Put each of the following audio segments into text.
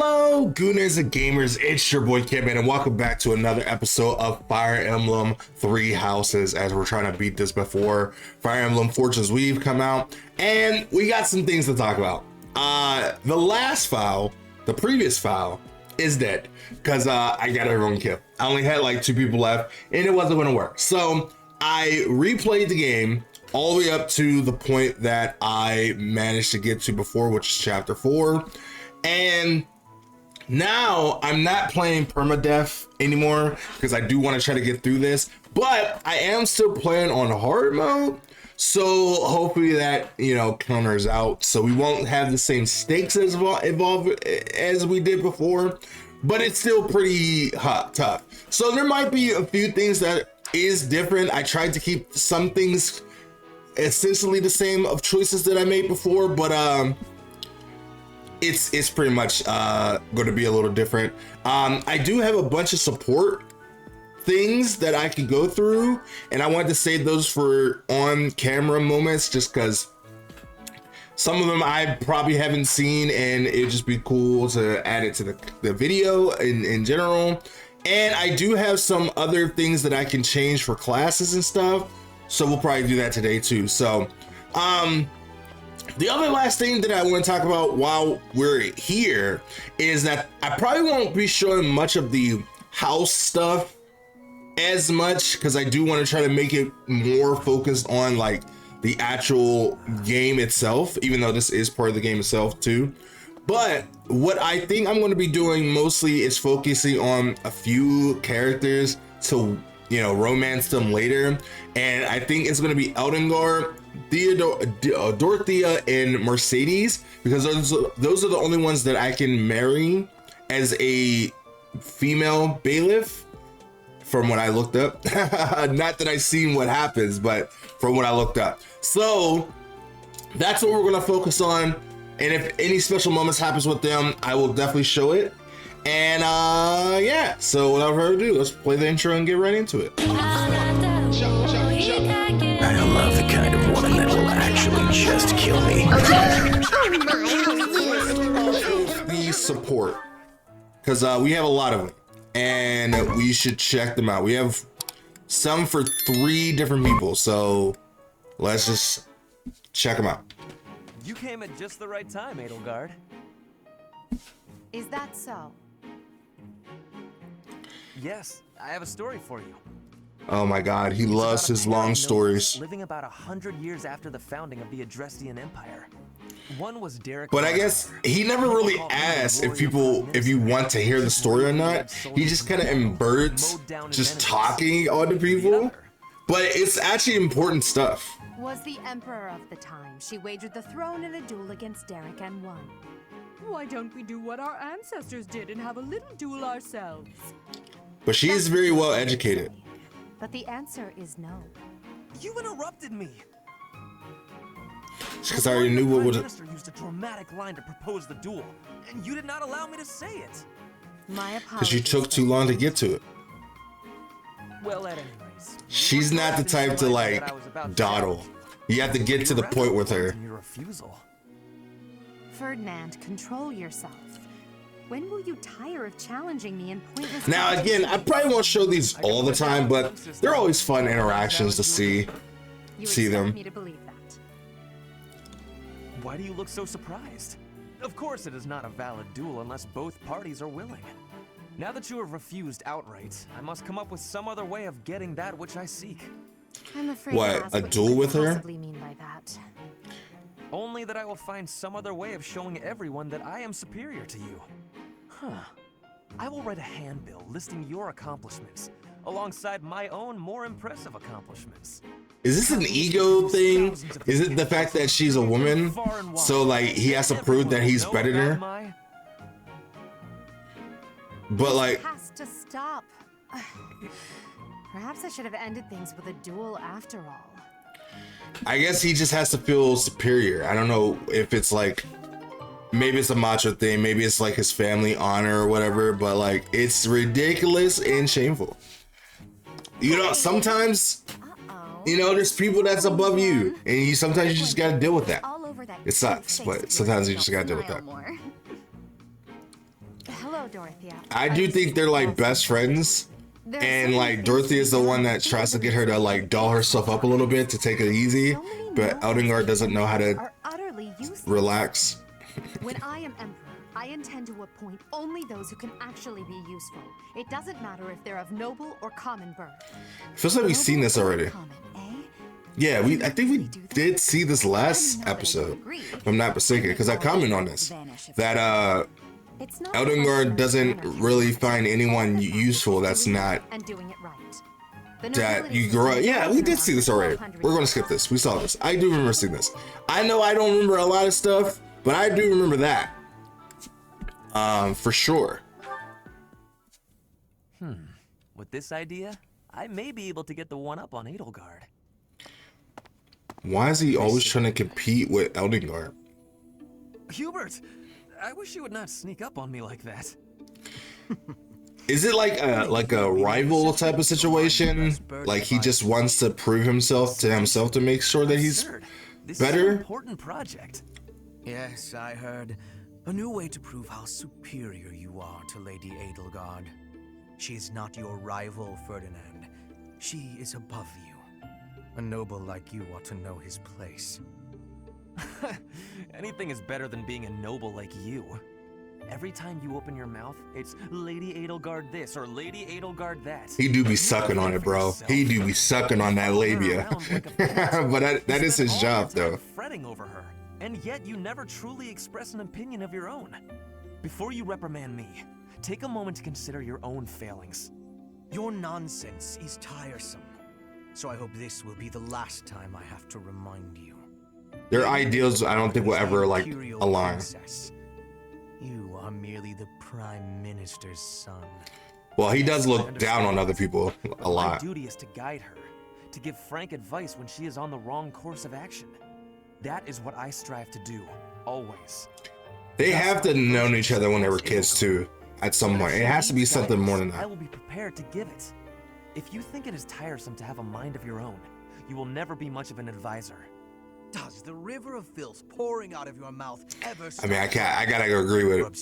Hello, Gooners and Gamers, it's your boy Kentman, and welcome back to another episode of Fire Emblem Three Houses, as we're trying to beat this before Fire Emblem Fortune's Weave come out, and we got some things to talk about. The last file, the previous file, is dead, because I got everyone killed. I only had like 2 people left, and it wasn't gonna work. So I replayed the game all the way up to the point that I managed to get to before, which is chapter 4. And now I'm not playing permadeath anymore because I do want to try to get through this, but I am still playing on hard mode. So hopefully that, counters out. So we won't have the same stakes as involved as we did before, but it's still pretty tough. So there might be a few things that is different. I tried to keep some things essentially the same of choices that I made before, but it's pretty much going to be a little different. I do have a bunch of support things that I can go through, and I wanted to save those for on camera moments, just because some of them I probably haven't seen, and it'd just be cool to add it to the video in general. And I do have some other things that I can change for classes and stuff, so we'll probably do that today too. So the other last thing that I want to talk about while we're here is that I probably won't be showing much of the house stuff as much, because I do want to try to make it more focused on like the actual game itself, even though this is part of the game itself too. But what I think I'm going to be doing mostly is focusing on a few characters to, romance them later. And I think it's going to be Eldengar, Dorothea, and Mercedes, because those are the only ones that I can marry as a female bailiff, from what I looked up. Not that I've seen what happens, but from what I looked up. So that's what we're going to focus on. And if any special moments happens with them, I will definitely show it. And yeah, so without further ado, let's play the intro and get right into it. I don't love the kind of woman that will actually just kill me. The support, because we have a lot of them, and we should check them out. We have some for 3 different people, so let's just check them out. You came at just the right time, Edelgard. Is that so? Yes, I have a story for you. Oh my god, he loves his long stories. Living about 100 years after the founding of the Adrestian Empire. One was Derek. But I guess he never really asked if you want to hear the story or not. He just kind of inverts just talking on to people. But it's actually important stuff. Was the emperor of the time. She wagered the throne in a duel against Derek and won. Why don't we do what our ancestors did and have a little duel ourselves? But she is very well educated. But the answer is no. You interrupted me. Because I already knew what would. The minister used a dramatic line to propose the duel, and you did not allow me to say it. My apologies. Because you took too long to get to it. Well, at any rate, she's not the type to like dawdle. You have to get to the point with her. Your refusal. Ferdinand, control yourself. When will you tire of challenging me in pointless? Now again, I probably won't show these all the time, but they're always fun interactions to see them. Me to believe that. Why do you look so surprised? Of course it is not a valid duel unless both parties are willing. Now that you have refused outright, I must come up with some other way of getting that which I seek. I'm afraid What, a duel with her? Possibly mean by that. Only that I will find some other way of showing everyone that I am superior to you. Huh. I will write a handbill listing your accomplishments, alongside my own more impressive accomplishments. Is this an ego thing? Is it the fact that she's a woman? So like he has to prove that he's better than her? But like, it has to stop. Perhaps I should have ended things with a duel after all. I guess he just has to feel superior. I don't know if it's like, maybe it's a macho thing, maybe it's like his family honor or whatever, but like it's ridiculous and shameful. Sometimes there's people that's above you, and sometimes you just gotta deal with that. It sucks, but sometimes you just gotta deal with that. Hello, Dorothea. I do think they're like best friends. And like Dorothy is the one that tries to get her to like doll herself up a little bit to take it easy, but Eldengard doesn't know how to relax. When I am emperor, I intend to appoint only those who can actually be useful. It doesn't matter if they're of noble or common birth. Feels like we've seen this already. Yeah, I think we did see this last episode, if I'm not mistaken, because I commented on this, that Eldengard doesn't really find anyone useful that's not that you grow. Yeah, we did see this already. We're going to skip this. We saw this. I do remember seeing this. I know I don't remember a lot of stuff, but I do remember that. For sure. With this idea, I may be able to get the one up on Edelgard. Why is he always trying to compete with Eldengard? Hubert, I wish you would not sneak up on me like that. Is it like a rival type of situation? Like he just wants to prove himself to make sure that he's This better? is an important project. Yes, I heard. A new way to prove how superior you are to Lady Edelgard. She is not your rival, Ferdinand. She is above you. A noble like you ought to know his place. Anything is better than being a noble like you. Every time you open your mouth, it's Lady Edelgard this or Lady Edelgard that. He do be sucking on it, bro. He do be sucking on that labia. But that is his job, though. Fretting over her, and yet you never truly express an opinion of your own. Before you reprimand me, take a moment to consider your own failings. Your nonsense is tiresome. So I hope this will be the last time I have to remind you. Their ideals, I don't think will ever like Imperial align. princess. You are merely the Prime Minister's son. Well, he does look down on other people a My lot. duty is to guide her, to give frank advice when she is on the wrong course of action. That is what I strive to do, always. They have to known each other when they were kids too. At some point, it has to be something more than I that. will be prepared to give it. If you think it is tiresome to have a mind of your own, you will never be much of an advisor. Does the river of filth pouring out of your mouth ever I mean, I gotta agree with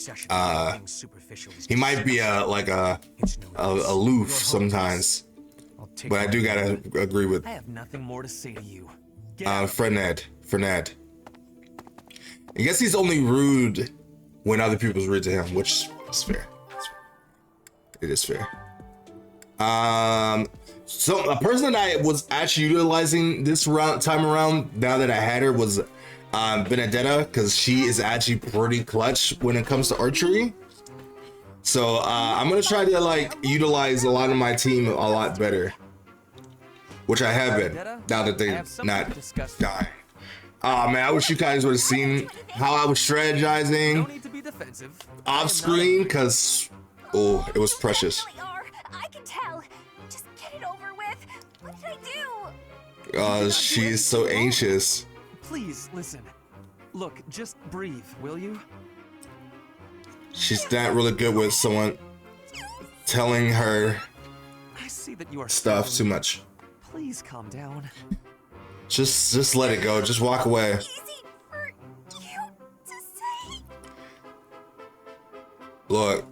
he might be aloof sometimes, but I do gotta agree with I have nothing more to say to you. Ferned. I guess he's only rude when other people's rude to him, which is fair. It is fair. So a person that I was actually utilizing this time around, now that I had her, was Benedetta, because she is actually pretty clutch when it comes to archery. So I'm gonna try to like utilize a lot of my team a lot better, which I have been now that they're not dying. Oh man, I wish you guys would have seen how I was strategizing No need to be defensive. off screen, because it was precious. I can tell. Just get it over with. What did I do? She's so anxious. Please listen. Look, just breathe, will you? She's not really good with someone telling her I see that you are stuff too struggling. much. Please calm down. Just let it go. Just walk away. Easy for you to say. Look,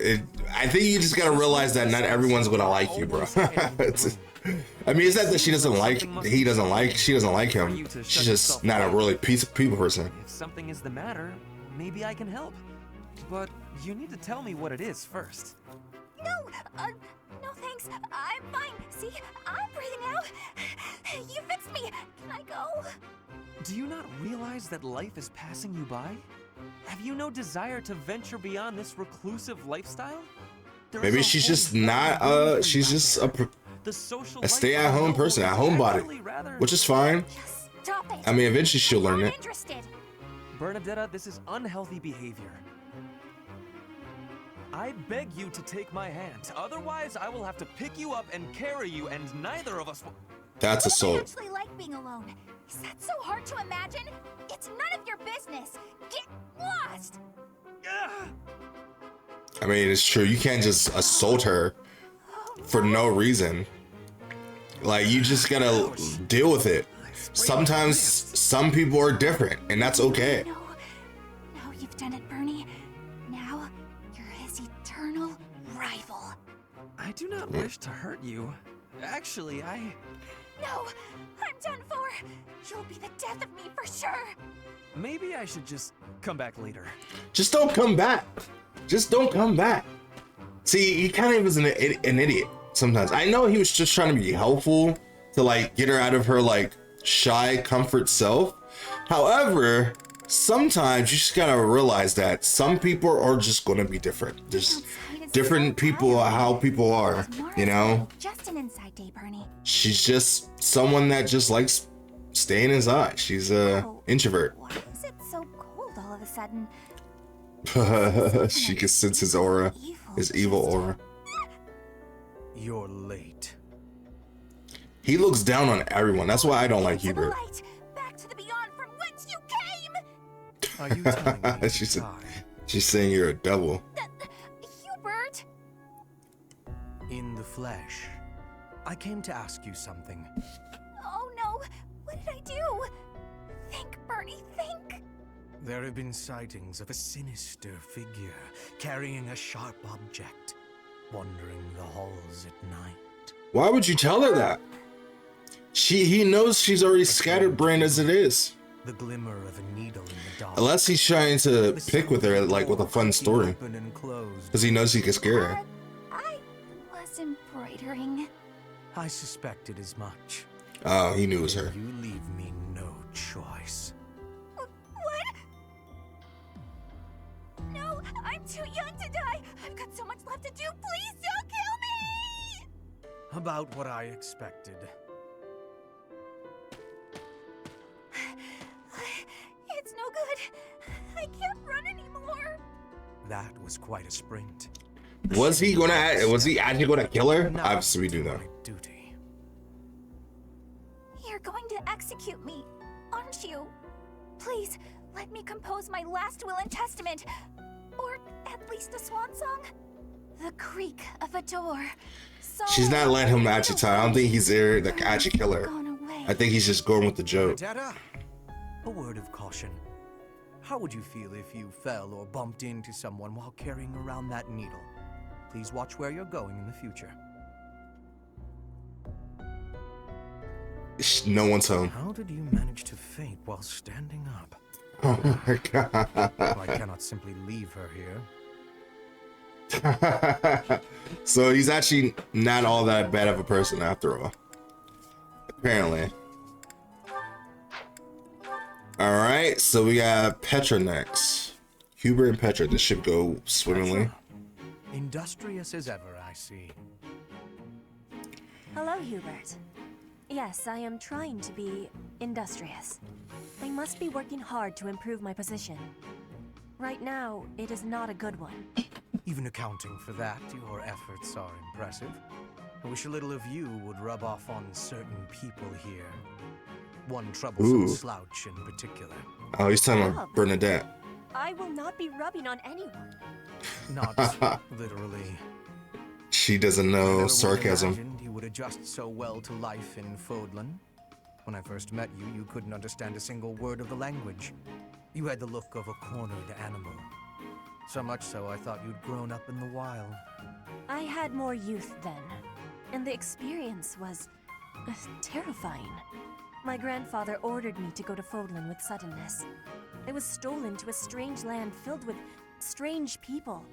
I think you just gotta realize that not everyone's gonna like you, bro. I mean, it's not that she doesn't like, she doesn't like him. She's just not a really people person. If something is the matter, maybe I can help. But you need to tell me what it is first. No thanks. I'm fine. See, I'm breathing out. You fixed me. Can I go? Do you not realize that life is passing you by? Have you no desire to venture beyond this reclusive lifestyle? There Maybe is a she's whole just world not, waiting for she's you just out there. The social a stay-at-home lifestyle person, a is homebody, actually rather- which is fine. Just stop it. I mean, eventually she'll learn I'm it. interested. Bernadetta, this is unhealthy behavior. I beg you to take my hand. Otherwise, I will have to pick you up and carry you, and neither of us will... That's I assault. actually like being alone. Is that so hard to imagine? It's none of your business. Get lost. Ugh! I mean, it's true. You can't just assault her for no reason. Like, you just gotta deal with it. Sometimes some people are different, and that's okay. No, you've done it, Bernie. Now you're his eternal rival. I do not wish to hurt you. Actually, No, I'm done for. You'll be the death of me for sure. maybe I should just come back later. Just don't come back. Just don't come back. See, he kind of is an idiot sometimes. I know he was just trying to be helpful to like get her out of her like shy comfort self. However, sometimes you just gotta realize that some people are just gonna be different. There's different people, how people are, you know? Just an inside day, Bernie. She's just someone that just likes staying inside. She's a introvert. Why is it so cold all of a sudden? She can sense his aura, his evil aura. You're late. He looks down on everyone. That's why I don't like To the Hubert. light, back to the beyond from whence you came. Are you telling me She's to a- Uh, die? She's saying you're a devil. Hubert. In the flesh. I came to ask you something. Oh no, what did I do? Think, Bernie, think. There have been sightings of a sinister figure carrying a sharp object, wandering the halls at night. Why would you tell her that? He knows she's already scatterbrained as it is. The glimmer of a needle in the dark. Unless he's trying to The pick with her, sound of like with a door fun creaking story. open and closed. Because he knows he can scare her. I was embroidering. I suspected as much. Oh, he knew it was her. You leave me no choice. What? No, I'm too young to die. I've got so much left to do. Please don't kill me. About what I expected. It's no good. I can't run anymore. That was quite a sprint. Was he actually gonna kill her? Now Obviously we do to know. my duty. You're going to execute me, aren't you? Please, let me compose my last will and testament. Or at least a swan song. The creak of a door. So She's not letting him actually tell. I don't think he's there to actually kill her. Gone away. I think he's just going with the joke. Dada, a word of caution. How would you feel if you fell or bumped into someone while carrying around that needle? Please watch where you're going in the future. No one's home. How did you manage to faint while standing up? Oh my god. I cannot simply leave her here. So he's actually not all that bad of a person after all. Apparently. Alright, so we got Petra next. Hubert and Petra, this should go swimmingly. Industrious as ever, I see. Hello, Hubert. Yes, I am trying to be industrious. I must be working hard to improve my position. Right now, it is not a good one. Even accounting for that, your efforts are impressive. I wish a little of you would rub off on certain people here. One troublesome Ooh. slouch in particular. Oh, he's talking about Bernadette. I will not be rubbing on anyone. Not literally. She doesn't I never know would have sarcasm. imagined you would adjust so well to life in Fodlan. When I first met you, you couldn't understand a single word of the language. You had the look of a cornered animal. So much so, I thought you'd grown up in the wild. I had more youth then, and the experience was terrifying. My grandfather ordered me to go to Fodlan with suddenness. I was stolen to a strange land filled with strange people.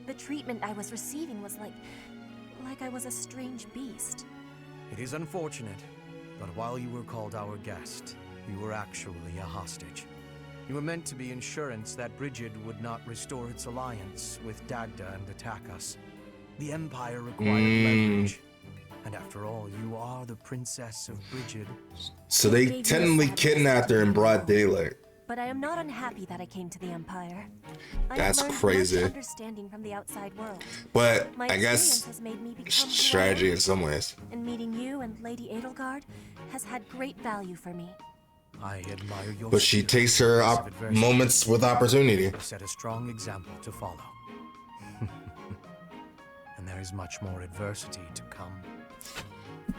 The treatment I was receiving was like I was a strange beast. It is unfortunate, but while you were called our guest, you were actually a hostage. You were meant to be insurance that Brigid would not restore its alliance with Dagda and attack us. The Empire required leverage. And after all, you are the Princess of Brigid. So they technically kidnapped her in broad daylight. But I am not unhappy that I came to the Empire. I That's have learned crazy. much understanding from the outside world. But My I experience guess has made me become strategy in wiser, some ways. and meeting you and Lady Edelgard has had great value for me. I admire your But she spirit takes in her the face of adversity. moments with opportunity. You set a strong example to follow. And there is much more adversity to come.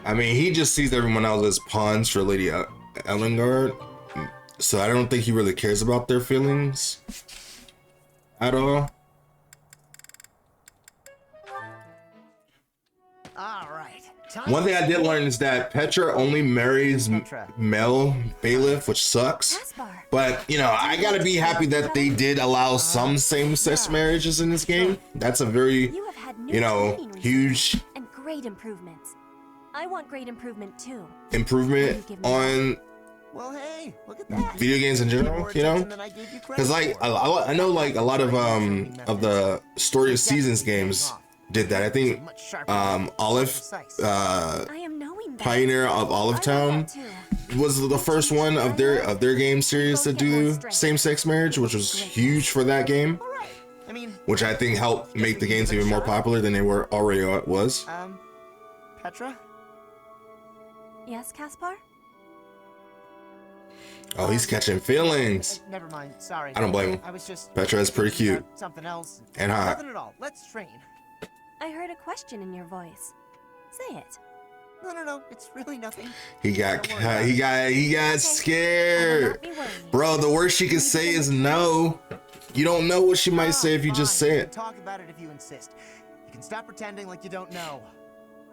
I mean, he just sees everyone else as pawns for Lady Elengard. So I don't think he really cares about their feelings at all. All right. One thing I did learn is that Petra only marries male bailiff, which sucks. Caspar. But, you know, I gotta be happy that they did allow some same-sex marriages in this game. That's a very, You have had new you know, training huge recently, and great improvements. I want great improvement too. improvement on Well, hey, look at that. video games in general, you know? Because, like, I know, like, a lot of the Story of Seasons games did that. I think Olive, I am knowing that. Pioneer of Olive Town was the first one of their game series to do same-sex marriage, which was huge for that game, I mean, which I think helped make the games even more popular than they were already was. Petra? Yes, Caspar? Oh, he's catching feelings. Never mind. Sorry. I don't blame him. I was just Petra is pretty cute something else. and hot. Nothing at all. Let's train. I heard a question in your voice. Say it. No. It's really nothing. He got I scared. will not be worrying. Bro, the worst she can say is no. You don't know what she might say if you just say We can it. talk about it if you insist. You can stop pretending like you don't know.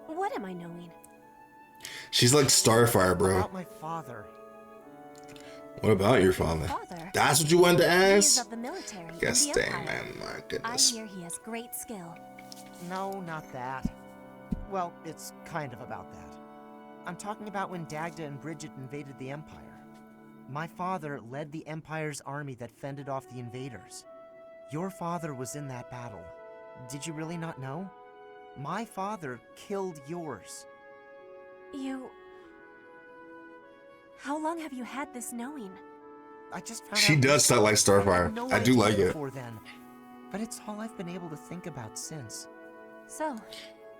What am I knowing? She's like Starfire, bro. About my father. What about your father? Father? That's what you wanted to He is ask? of the military and Yes, the dang, Empire. man. My I goodness. hear he has great skill. No, not that. Well, it's kind of about that. I'm talking about when Dagda and Bridget invaded the Empire. My father led the Empire's army that fended off the invaders. Your father was in that battle. Did you really not know? My father killed yours. You... How long have you had this knowing? I just found She out does sound like Starfire. no I do idea like it. before then. But it's all I've been able to think about since. So,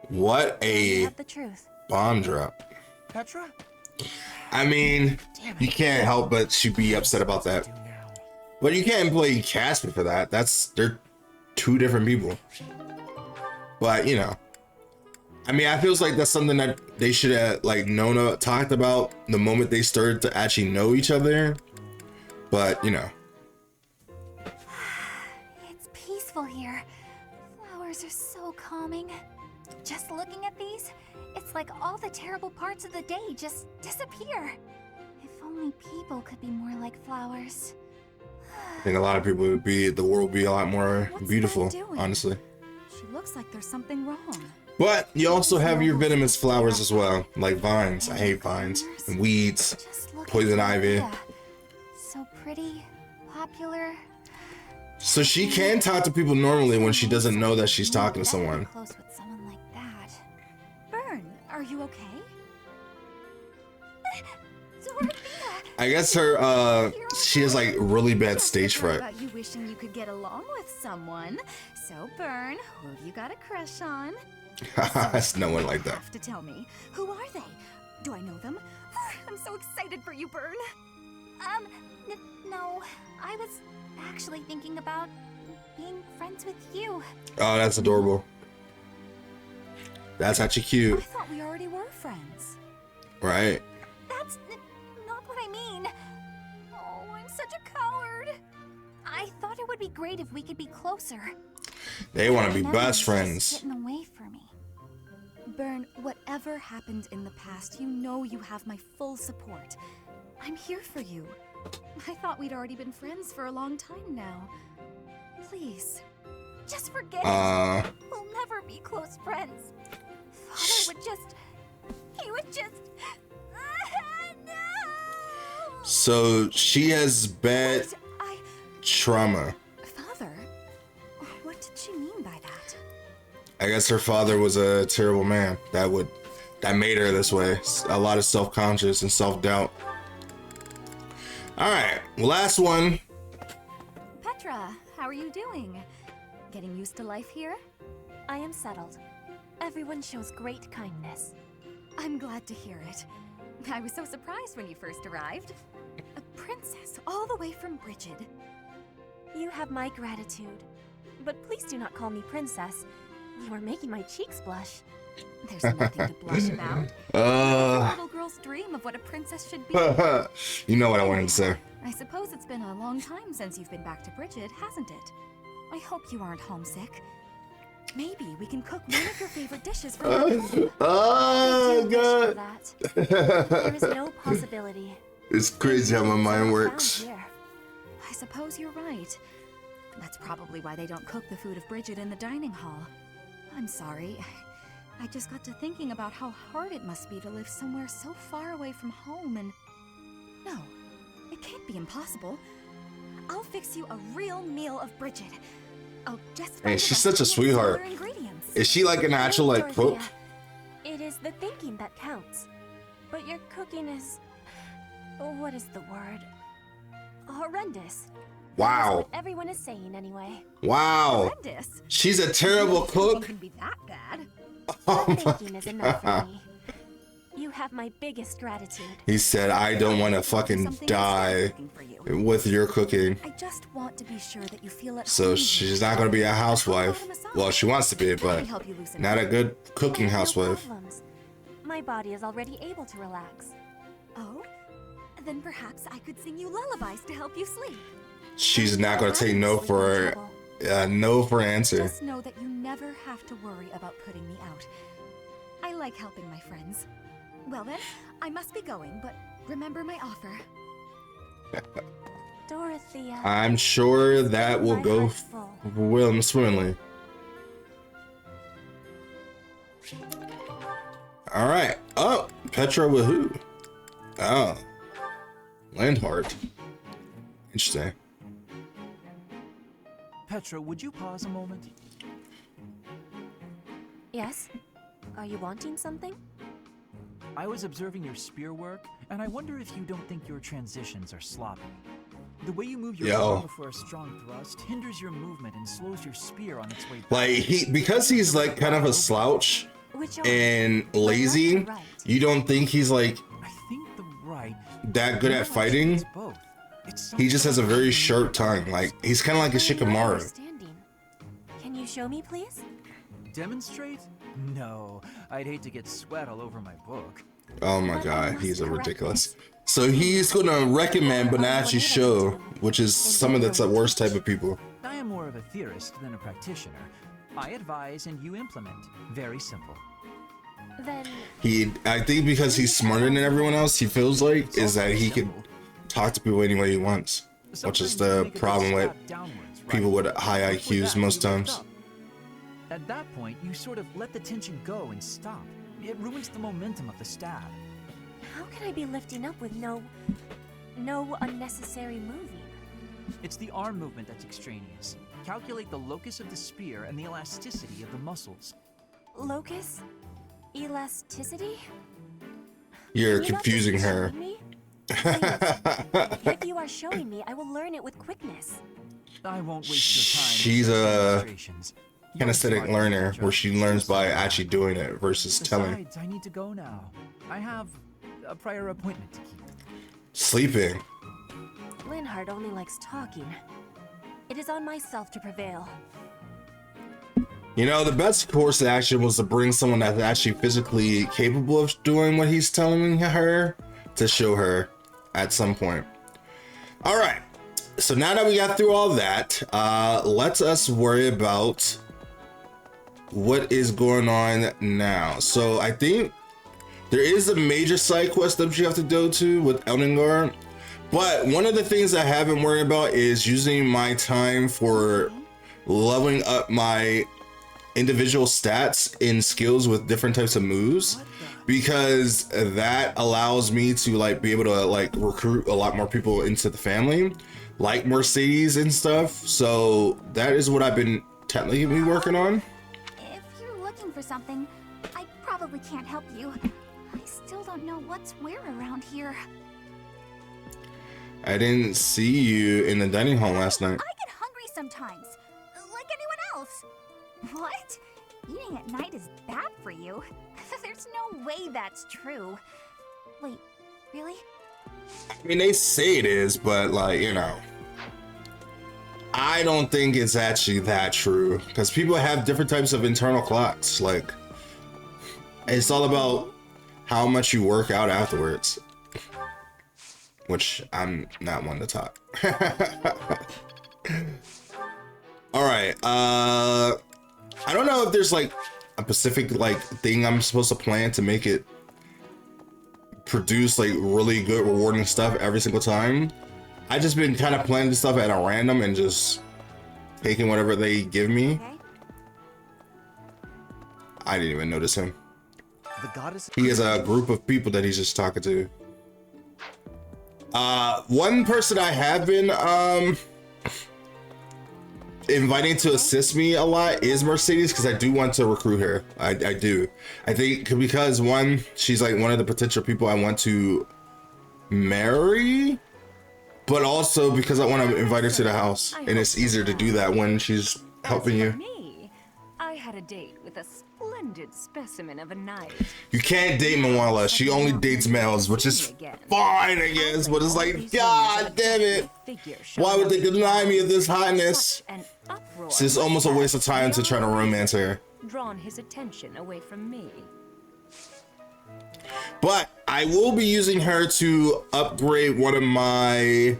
What you a have the truth. bomb drop. Petra? I mean, Damn it. you can't help but to be upset about that. Do now. But you can't blame Casper for that. They're two different people. But you know, I mean, I feels like that's something that they should have like talked about the moment they started to actually know each other. But you know, It's peaceful here. Flowers are so calming. Just looking at these, it's like all the terrible parts of the day just disappear. If only people could be more like flowers. I think a lot of people the world would be a lot more What's beautiful, Faye doing? honestly. She looks like there's something wrong. But you also have your venomous flowers as well, like vines. I hate vines and weeds. Just look Poison at ivy. Maria. So pretty, popular. So she can talk to people normally when she doesn't know that she's talking to someone. Close with someone like that. Bern, are you okay? Dorothea! I guess her she has like really bad stage fright. About you wishing you could get along with someone. So, Bern, who have you got a crush on? It's no one like You that. have to tell me. Who are they? Do I know them? I'm so excited for you, Bern. No. I was actually thinking about being friends with you. Oh, that's adorable. That's actually I cute, thought we already were friends. right? That's not what I mean. Oh, I'm such a coward. I thought it would be great if we could be closer. They want to be Now best he's friends. just getting away from me. Bern, whatever happened in the past, you know you have my full support. I'm here for you. I thought we'd already been friends for a long time now. Please. Just forget it. We'll never be close friends. Father would just... He would just... No! So she has bad I... trauma. Father? What did she mean by that? I guess her father was a terrible man. That made her this way. A lot of self-conscious and self-doubt. All right, last one. Petra, how are you doing? Getting used to life here? I am settled. Everyone shows great kindness. I'm glad to hear it. I was so surprised when you first arrived. A princess all the way from Bridget. You have my gratitude. But please do not call me princess. You are making my cheeks blush. There's nothing to blush about. It's a little girl's dream of what a princess should be. You know what I wanted to say. I suppose it's been a long time since you've been back to Bridget, hasn't it? I hope you aren't homesick. Maybe we can cook one of your favorite dishes for you. Oh god. There is no possibility. It's crazy how my mind works. I suppose you're right. That's probably why they don't cook the food of Bridget in the dining hall. I'm sorry. I just got to thinking about how hard it must be to live somewhere so far away from home and... No, it can't be impossible. I'll fix you a real meal of Bridget. I'll just Hey, she's such a sweetheart. Is she like an actual like cook? It is the thinking that counts. But your cooking is... what is the word? Horrendous. That's Wow. what everyone is saying anyway. Wow. Horrendous. She's a terrible Nothing cook. can be that bad. Oh The thinking is enough for me. You have my biggest gratitude. He said, I don't want to fucking Something die cooking for you. with your cooking. I just want to be sure that you feel at So home. she's not going to be a housewife. Well, she wants to be, Let but me help you loosen not up. a good cooking No housewife. problems. My body is already able to relax. Oh? Then perhaps I could sing you lullabies to help you sleep. She's not going to take no for an answer. Just know that you never have to worry about putting me out. I like helping my friends. Well then, I must be going, but remember my offer. Dorothea. I'm sure that will my go heart's full. well swimmingly. All right. Oh, Petra with who? Oh, Landhart. Interesting. Petra, would you pause a moment? Yes? Are you wanting something? I was observing your spear work, and I wonder if you don't think your transitions are sloppy. The way you move your Yo. arm before a strong thrust hinders your movement and slows your spear on its way back. Like because he's like kind of a slouch Which arm? and lazy, Left or right? you don't think he's like I think the right. that good at fighting. It's both. It's He just has a very sharp something- tongue. Like he's kind of like a I'm not Shikamaru. understanding. Can you show me, please? Demonstrate? No, I'd hate to get sweat all over my book. Oh my god, he's a ridiculous. So he's gonna recommend but not actually show, which is some of the worst type of people. I am more of a theorist than a practitioner. I advise and you implement. Very simple. Then I think because he's smarter than everyone else, he feels like is that he could talk to people any way he wants, which is Sometimes the you make a problem big with step downwards, right? people with high After IQs that, most you lift times. up. At that point, you sort of let the tension go and stop. It ruins the momentum of the stab. how can I be lifting up with no unnecessary moving? It's the arm movement that's extraneous. Calculate the locus of the spear and the elasticity of the muscles. Locus? Elasticity? You're Can you not just confusing show her. me? Please. If you are showing me, I will learn it with quickness. I won't waste your time. She's with a demonstrations. You're Kinesthetic smart, learner Petra. where she learns by actually doing it versus telling. Besides, I need to go now. I have a prior appointment to keep. Sleeping. Linhart only likes talking. It is on myself to prevail. You know, the best course of action was to bring someone that's actually physically capable of doing what he's telling her to show her at some point. All right. So now that we got through all that, let us worry about what is going on now. So I think there is a major side quest that you have to go to with Eldengar. But one of the things I haven't worried about is using my time for leveling up my individual stats in skills with different types of moves, because that allows me to like be able to like recruit a lot more people into the family, like Mercedes and stuff. So that is what I've been technically working on. If you're looking for something, I probably can't help you. I still don't know what's where around here. I didn't see you in the dining hall last night. I get hungry sometimes, like anyone else. What? Eating at night is bad for you? There's no way that's true. Wait, really? I mean, they say it is, but like, you know, I don't think it's actually that true, because people have different types of internal clocks. Like, it's all about how much you work out afterwards, which I'm not one to talk. All right, I don't know if there's like a specific like thing I'm supposed to plan to make it produce like really good rewarding stuff every single time. I just been kind of planning this stuff at a random and just taking whatever they give me. I didn't even notice him. The goddess. He has a group of people that he's just talking to. One person I have been inviting to assist me a lot is Mercedes, because I do want to recruit her. I do. I think because one, she's like one of the potential people I want to marry, but also because I want to invite her to the house, and it's easier to do that when she's helping you. Me, I had a date with a splendid specimen of a knight. You can't date Moala. She only dates males, which is fine, I guess, but it's like, God damn it. Why would they deny me of this highness? It's just almost a waste of time to try to romance her. Drawn his attention away from me. But I will be using her to upgrade one of my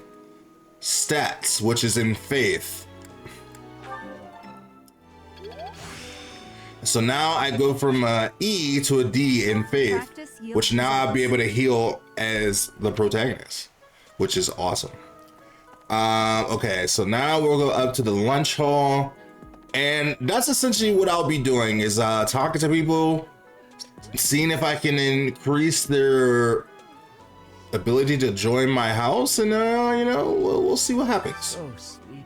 stats, which is in faith. So now I go from E to a D in faith, which now I'll be able to heal as the protagonist, which is awesome. Okay, so now we'll go up to the lunch hall, and that's essentially what I'll be doing is talking to people, seeing if I can increase their ability to join my house, and you know, we'll see what happens. So sleepy.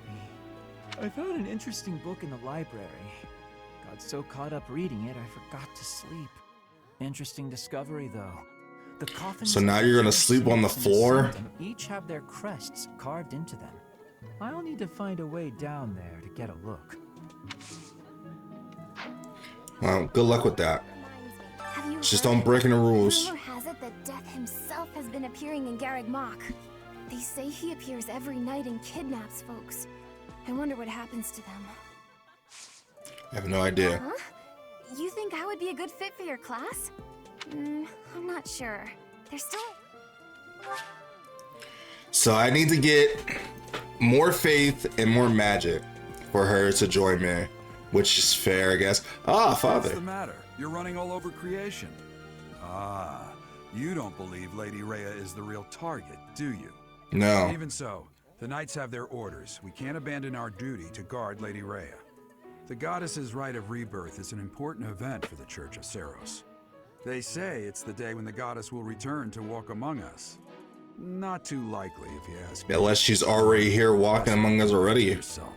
I found an interesting book in the library. Got so caught up reading it, I forgot to sleep. Interesting discovery, though. The coffins. So now you're gonna sleep on the floor? Each have their crests carved into them. I'll need to find a way down there to get a look. Well, good luck with that. Just don't break any rules. Rumor has it that Death himself has been appearing in Garreg Mach. They say he appears every night and kidnaps folks. I wonder what happens to them. I have no idea. Huh? You think I would be a good fit for your class? I'm not sure. They're still... So I need to get more faith and more magic for her to join me, which is fair, I guess. Ah, Father. What's the matter? You're running all over creation. Ah, you don't believe Lady Rhea is the real target, do you? No. Even so, the knights have their orders. We can't abandon our duty to guard Lady Rhea. The goddess's rite of rebirth is an important event for the Church of Seros. They say it's the day when the goddess will return to walk among us. Not too likely, if you ask me. Unless she's already here walking among us already. Yourself.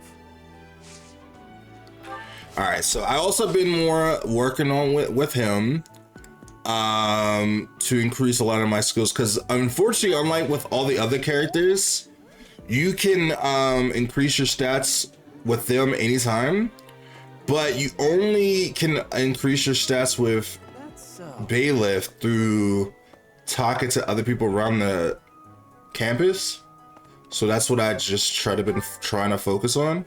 All right, so I also been more working on with him to increase a lot of my skills, because unfortunately, unlike with all the other characters, you can increase your stats with them anytime, but you only can increase your stats with Bailiff through talking to other people around the campus. So that's what I just been trying to focus on.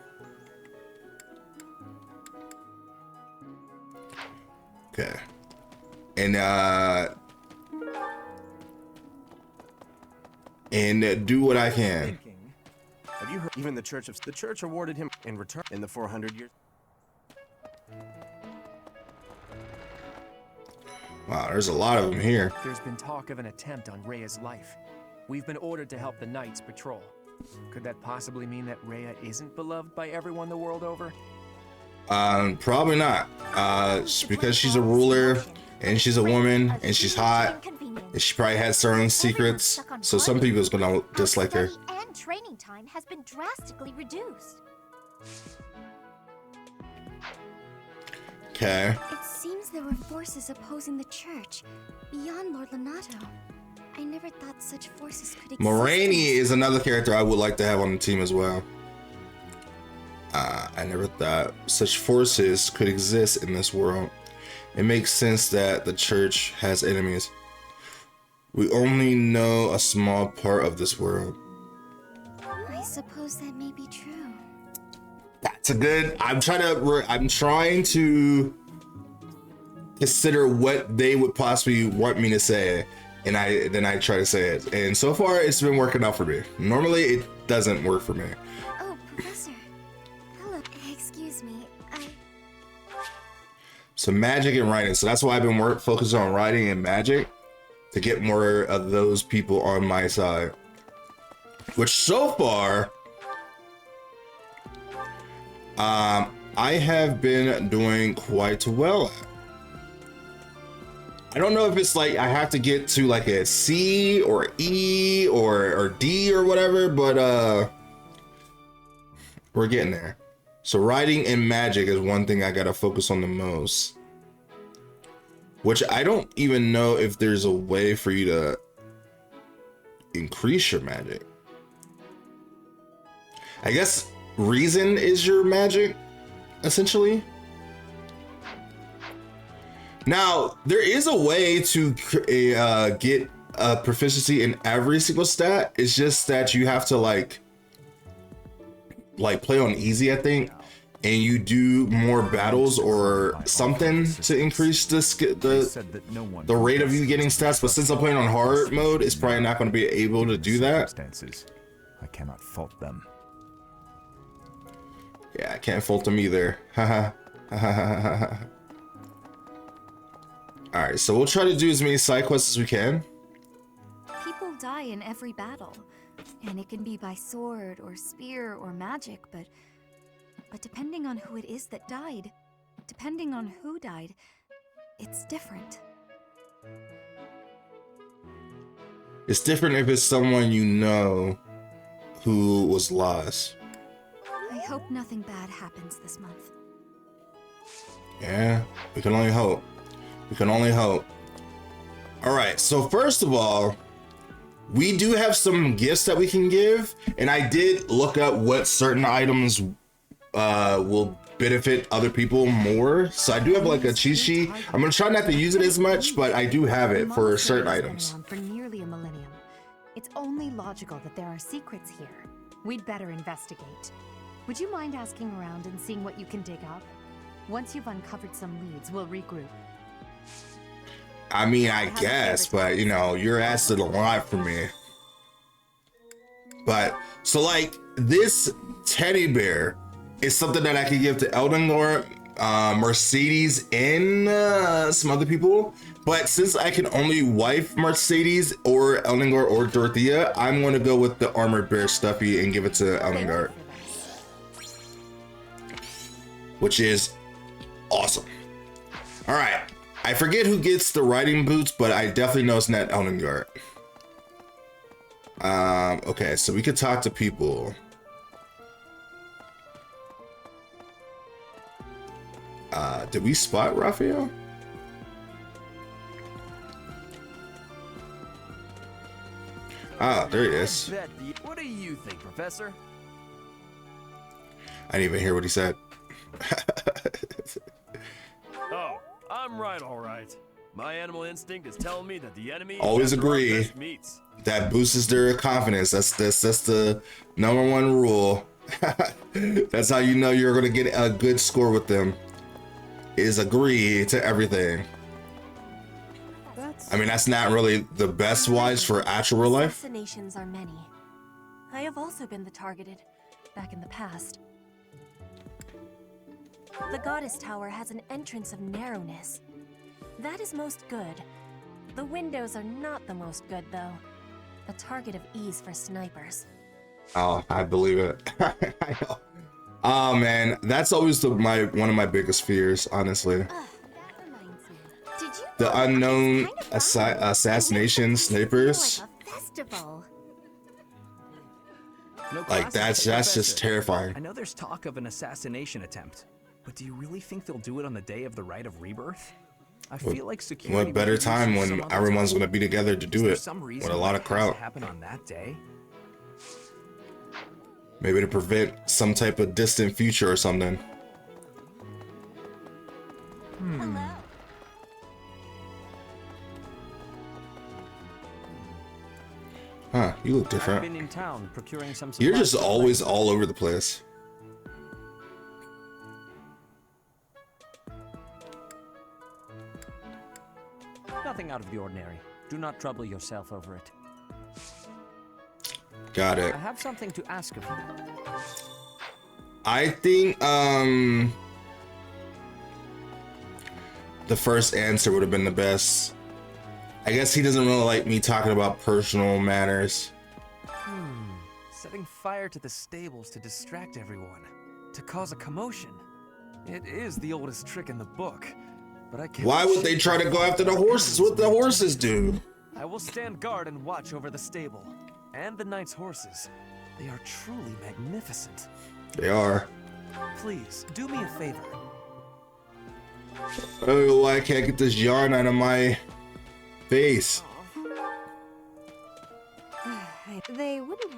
Okay. And do what I can. Have you heard? Even the church awarded him in return in the 400 years. Wow, there's a lot of them here. There's been talk of an attempt on Rhea's life. We've been ordered to help the Knights patrol. Could that possibly mean that Rhea isn't beloved by everyone the world over? Probably not. Because she's a ruler, and she's a woman, and she's hot, and she probably has certain secrets. So some people's gonna dislike her. And training time has been drastically reduced. Okay. It seems there were forces opposing the church, beyond Lord Lonato. I never thought such forces could exist. Moraine is another character I would like to have on the team as well. I never thought such forces could exist in this world. It makes sense that the church has enemies. We only know a small part of this world. I suppose that may be true. That's a good. I'm trying to consider what they would possibly want me to say, and then I try to say it. And so far, it's been working out for me. Normally, it doesn't work for me. Oh, Professor. Hello. Excuse me. So magic and writing. So that's why I've been focused on writing and magic to get more of those people on my side. Which so far, I have been doing quite well at. I don't know if it's like I have to get to like a C or E or D or whatever, but we're getting there. So writing and magic is one thing I gotta focus on the most. Which I don't even know if there's a way for you to increase your magic. I guess reason is your magic, essentially. Now, there is a way to get a proficiency in every single stat. It's just that you have to like play on easy, I think, and you do more battles or something to increase the rate of you getting stats. But since I'm playing on hard mode, it's probably not going to be able to do that. I cannot fault them. Yeah, I can't fault them either. Haha. Alright, so we'll try to do as many side quests as we can. People die in every battle, and it can be by sword or spear or magic, but depending on who it is that died, depending on who died, it's different. It's different if it's someone you know who was lost. I hope nothing bad happens this month. Yeah, we can only hope. We can only hope. All right, so first of all, we do have some gifts that we can give, and I did look up what certain items will benefit other people more. So I do have like a cheat sheet. I'm gonna try not to use it as much, but I do have it for certain items. For nearly a millennium. It's only logical that there are secrets here. We'd better investigate. Would you mind asking around and seeing what you can dig up? Once you've uncovered some leads, we'll regroup. I mean, I guess, but you know, you're asking a lot from me. But so like this teddy bear is something that I can give to Eldengor, Mercedes, and some other people. But since I can only wife Mercedes or Eldengor or Dorothea, I'm going to go with the armored bear stuffy and give it to Eldengor, which is awesome. All right. I forget who gets the riding boots, but I definitely know it's not Eldengard. Okay, so we could talk to people. Did we spot Raphael? Ah, there he is. What do you think, Professor? I didn't even hear what he said. Oh, I'm right, all right. My animal instinct is telling me that the enemy always is after our agree. best meats. That boosts their confidence. That's the #1 rule. That's how you know you're gonna get a good score with them. Is agree to everything. I mean, that's not really the best wise for actual real life. Assassinations are many. I have also been the targeted back in the past. The Goddess Tower has an entrance of narrowness. That is most good. The windows are not the most good, though. A target of ease for snipers. Oh, I believe it. I know. Oh man, that's always one of my biggest fears, honestly. The unknown assassination snipers. Like that's just terrifying. I know there's talk of an assassination attempt, but do you really think they'll do it on the day of the Rite of Rebirth? I feel like security. What better time when everyone's going to be together to do it with a lot of crowd? Happen on that day? Maybe to prevent some type of distant future or something. Huh, you look different. I've been in town procuring some You're just always all over the place. Nothing out of the ordinary. Do not trouble yourself over it. Got it. I have something to ask of you. I think the first answer would have been the best. I guess he doesn't really like me talking about personal matters. Setting fire to the stables to distract everyone, to cause a commotion. It is the oldest trick in the book, but I can't. Why would they try to go after the horses? What the horses do? I will stand guard and watch over the stable and the knight's horses. They are truly magnificent. They are. Please do me a favor. I don't know why I can't get this yarn out of my face. They wouldn't.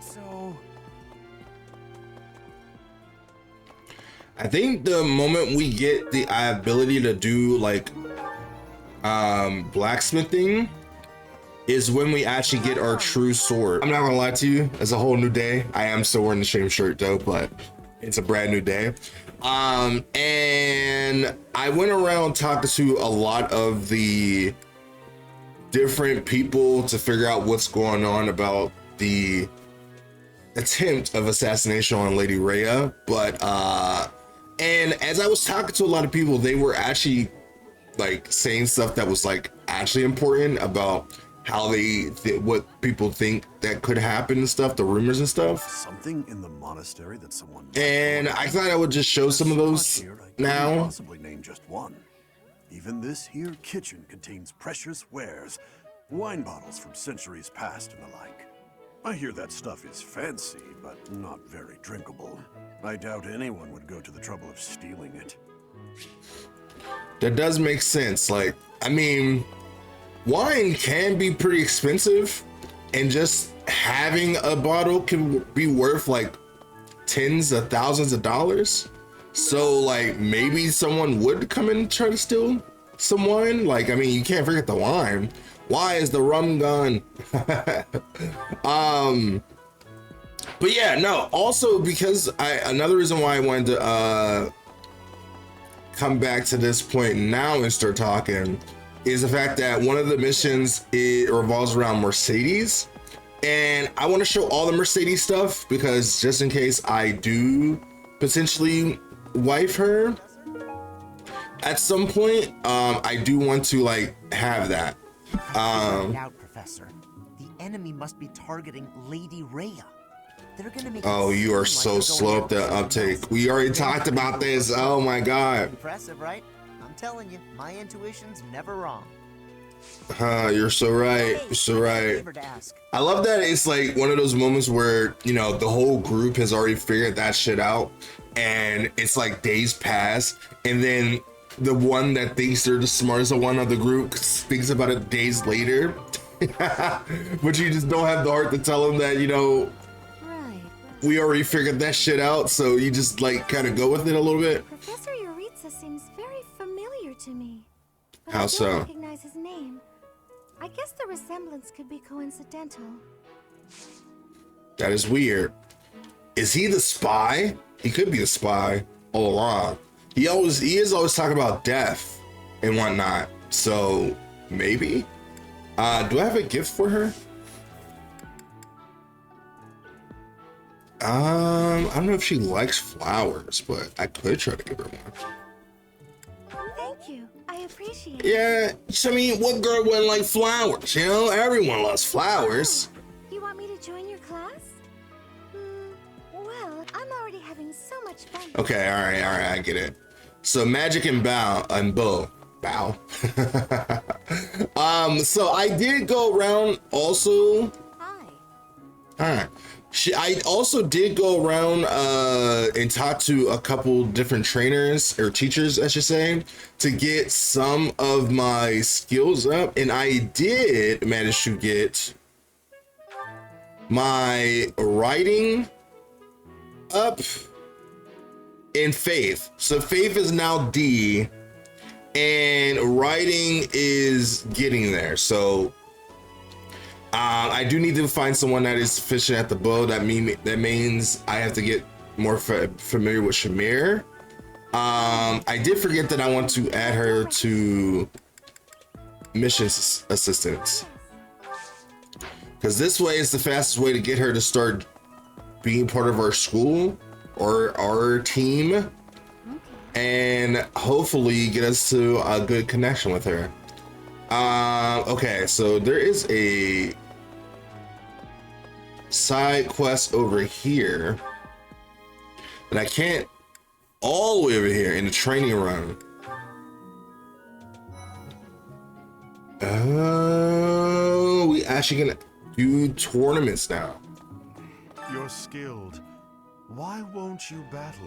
So I think the moment we get the ability to do like blacksmithing is when we actually get our true sword. I'm not gonna lie to you, it's a whole new day. I am still wearing the same shirt though, but it's a brand new day. And I went around talking to a lot of the different people to figure out what's going on about the attempt of assassination on Lady Rhea, but and as I was talking to a lot of people, they were actually like saying stuff that was like actually important about how what people think that could happen and stuff, the rumors and stuff. Something in the monastery that someone. And I thought I would just show some of those now. Possibly name just one. Even this here kitchen contains precious wares, wine bottles from centuries past and the like. I hear that stuff is fancy, but not very drinkable. I doubt anyone would go to the trouble of stealing it. That does make sense. Like, I mean, wine can be pretty expensive, and just having a bottle can be worth like tens of thousands of dollars. So like maybe someone would come and try to steal some wine. Like, I mean, you can't forget the wine. Why is the rum gone? But yeah, no, also because another reason why I wanted to come back to this point now and start talking is the fact that one of the missions, it revolves around Mercedes, and I want to show all the Mercedes stuff because just in case I do potentially wife her at some point, I do want to like have that. Out, Professor. The enemy must be targeting Lady Rhea. They're gonna make. Oh, you are so slow up the uptake. We already talked about this. Oh my god. Impressive, right? I'm telling you, my intuition's never wrong. You're so right. You're so right. I love that it's like one of those moments where, you know, the whole group has already figured that shit out, and it's like days pass, and then the one that thinks they're the smartest one of the group thinks about it days later. But you just don't have the heart to tell them that, you know, we already figured that shit out, so you just like kind of go with it a little bit. Professor Yuritsa seems very familiar to me. But How I so? don't recognize his name. I guess the resemblance could be coincidental. That is weird. Is he the spy? He could be the spy all along. He is always talking about death and whatnot. So maybe. Do I have a gift for her? I don't know if she likes flowers, but I could try to give her one. Thank you. I appreciate it. Yeah, I mean, what girl wouldn't like flowers? You know, everyone loves flowers. You want me to join your class? Well, I'm already having so much fun. Okay, all right, I get it. So magic and bow. So I did go around also. Hi. All right. I also did go around and talk to a couple different trainers or teachers, I should say, to get some of my skills up, and I did manage to get my writing up in faith. So faith is now D, and writing is getting there. So I do need to find someone that is efficient at the bow. That means I have to get more familiar with Shamir. I did forget that I want to add her to mission assistance, because this way is the fastest way to get her to start being part of our school or our team, and hopefully get us to a good connection with her. Okay, so there is a side quest over here, but I can't all the way over here in the training run. Oh, we actually gonna do tournaments now. You're skilled. Why won't you battle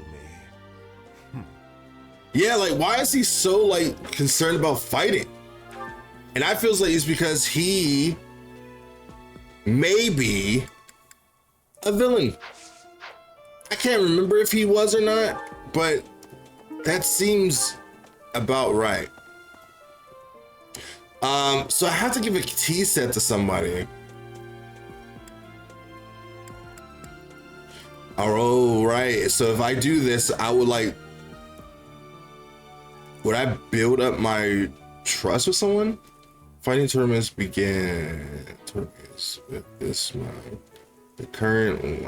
me? Yeah, like why is he so like concerned about fighting? And I feels like it's because he may be a villain. I can't remember if he was or not, but that seems about right. So I have to give a tea set to somebody. Oh, right. So if I do this, I would like, would I build up my trust with someone? Fighting tournaments begin. Tournaments with this one. The current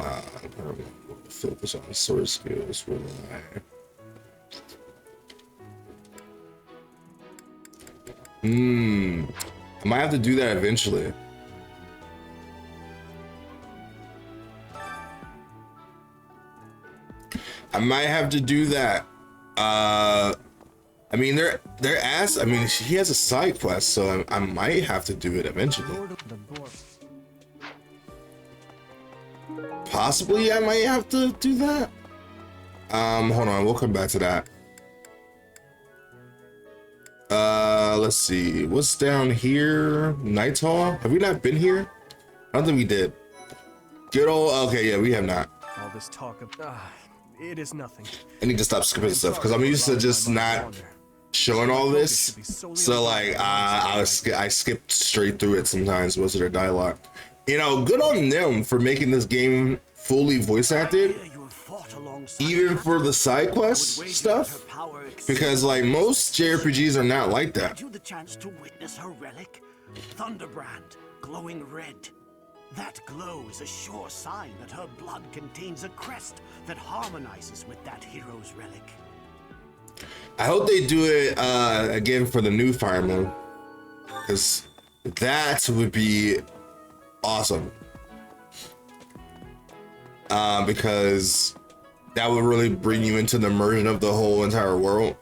focus on sword skills. I might have to do that eventually. I might have to do that. I mean, I mean, he has a side quest, so I might have to do it eventually. Possibly, I might have to do that. Hold on, we'll come back to that. Let's see, what's down here? Knight's Hall? Have we not been here? I don't think we did. Good old, okay, yeah, we have not. All this talk of, it is nothing. I need to stop skipping stuff because I'm used to just not showing all this. So like, I skipped straight through it sometimes, most of their dialogue. You know, good on them for making this game fully voice acted, even for the side quest stuff, because like most JRPGs are not like that. You the chance to witness her relic, Thunderbrand, glowing red. That glow is a sure sign that her blood contains a crest that harmonizes with that hero's relic. I hope they do it again for the new Fire Emblem, because that would be awesome. Because that would really bring you into the immersion of the whole entire world.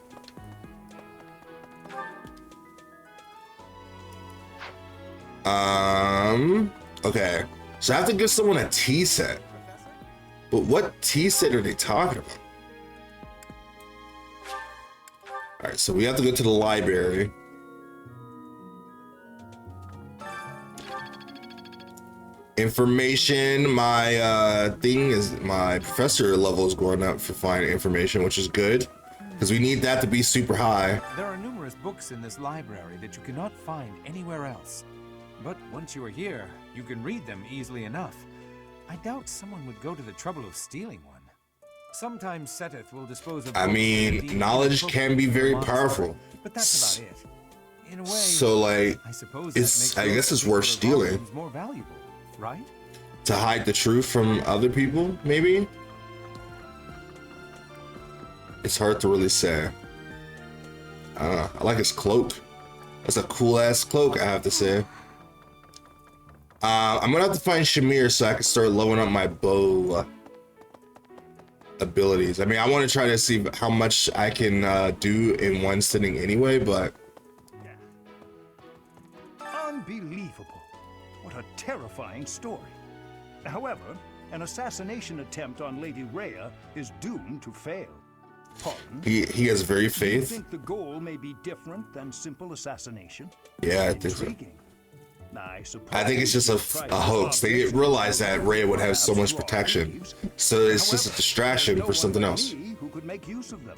Okay, so I have to give someone a tea set, but what tea set are they talking about? All right, so we have to go to the library. Information, my thing is, my professor level is going up for finding information, which is good, because we need that to be super high. There are numerous books in this library that you cannot find anywhere else. But once you are here, you can read them easily enough. I doubt someone would go to the trouble of stealing one. Sometimes Seteth will dispose of. I mean, knowledge can be very powerful. But that's about it. In a way, so like, I suppose I guess it's worth stealing. More valuable, right? To hide the truth from other people, maybe? It's hard to really say. I like his cloak. That's a cool ass cloak, I have to say. I'm gonna have to find Shamir so I can start leveling up my bow abilities. I mean, I want to try to see how much I can do in one sitting anyway, but... Unbelievable. What a terrifying story. However, an assassination attempt on Lady Rhea is doomed to fail. Pardon? He has very Do you faith. think the goal may be different than simple assassination? Yeah, I think so. Intriguing. I think it's just a hoax. They didn't realize that Rhea would have so much protection, so it's just a distraction for something else. Who could make use of them?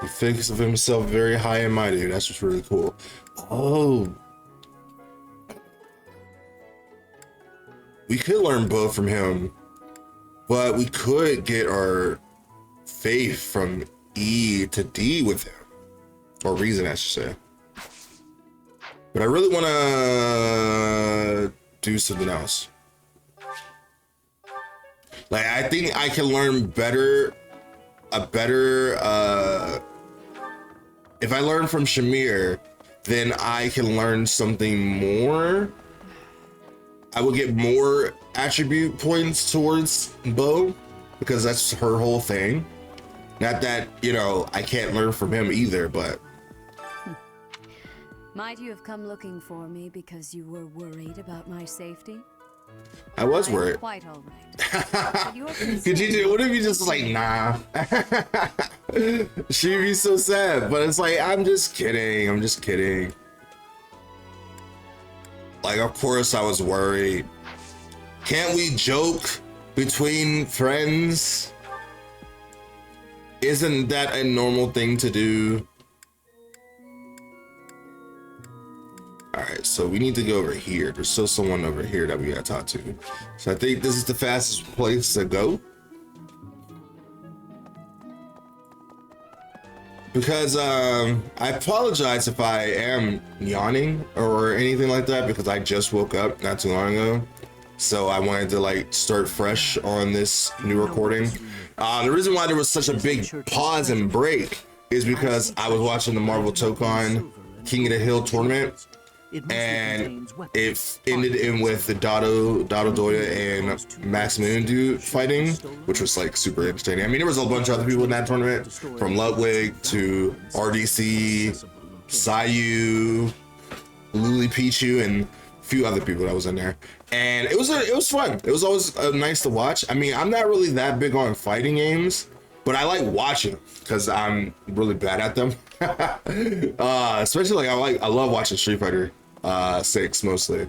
He thinks of himself very high and mighty. That's just really cool. Oh, we could learn both from him, but we could get our faith from E to D with him, or reason, I should say. but I really want to do something else. Like, I think I can learn if I learn from Shamir, then I can learn something more. I will get more attribute points towards Bo, because that's her whole thing. Not that, you know, I can't learn from him either, but... Might you have come looking for me because you were worried about my safety? I was worried. Quite all right. Could you do? What if you just like, nah? She'd be so sad. But it's like, I'm just kidding. I'm just kidding. Like, of course I was worried. Can't we joke between friends? Isn't that a normal thing to do? All right, so we need to go over here. There's still someone over here that we gotta talk to. So I think this is the fastest place to go. Because I apologize if I am yawning or anything like that, because I just woke up not too long ago. So I wanted to like start fresh on this new recording. The reason why there was such a big pause and break is because I was watching the Marvel Tokon King of the Hill tournament. And it ended in with the Dado Doya and Maximilian dude fighting, which was like super entertaining. I mean, there was a bunch of other people in that tournament, from Ludwig to RDC, Sayu, Luli Pichu, and a few other people that was in there. And it was fun. It was always nice to watch. I mean, I'm not really that big on fighting games, but I like watching because I'm really bad at them. Especially like I love watching Street Fighter 6 mostly.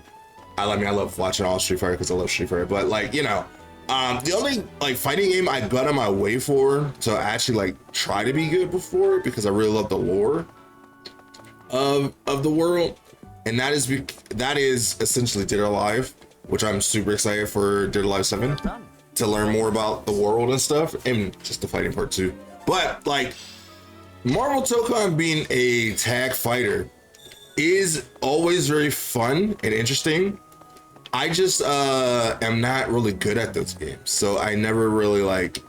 I love watching all Street Fighter because I love Street Fighter. But like, you know, the only like fighting game I got on my way for to actually like try to be good before, because I really love the lore of the world, and that is essentially Dead or Alive, which I'm super excited for Dead or Alive 7 to learn more about the world and stuff, and just the fighting part too. But like, Marvel Tokon being a tag fighter is always very fun and interesting. I just am not really good at those games, so I never really like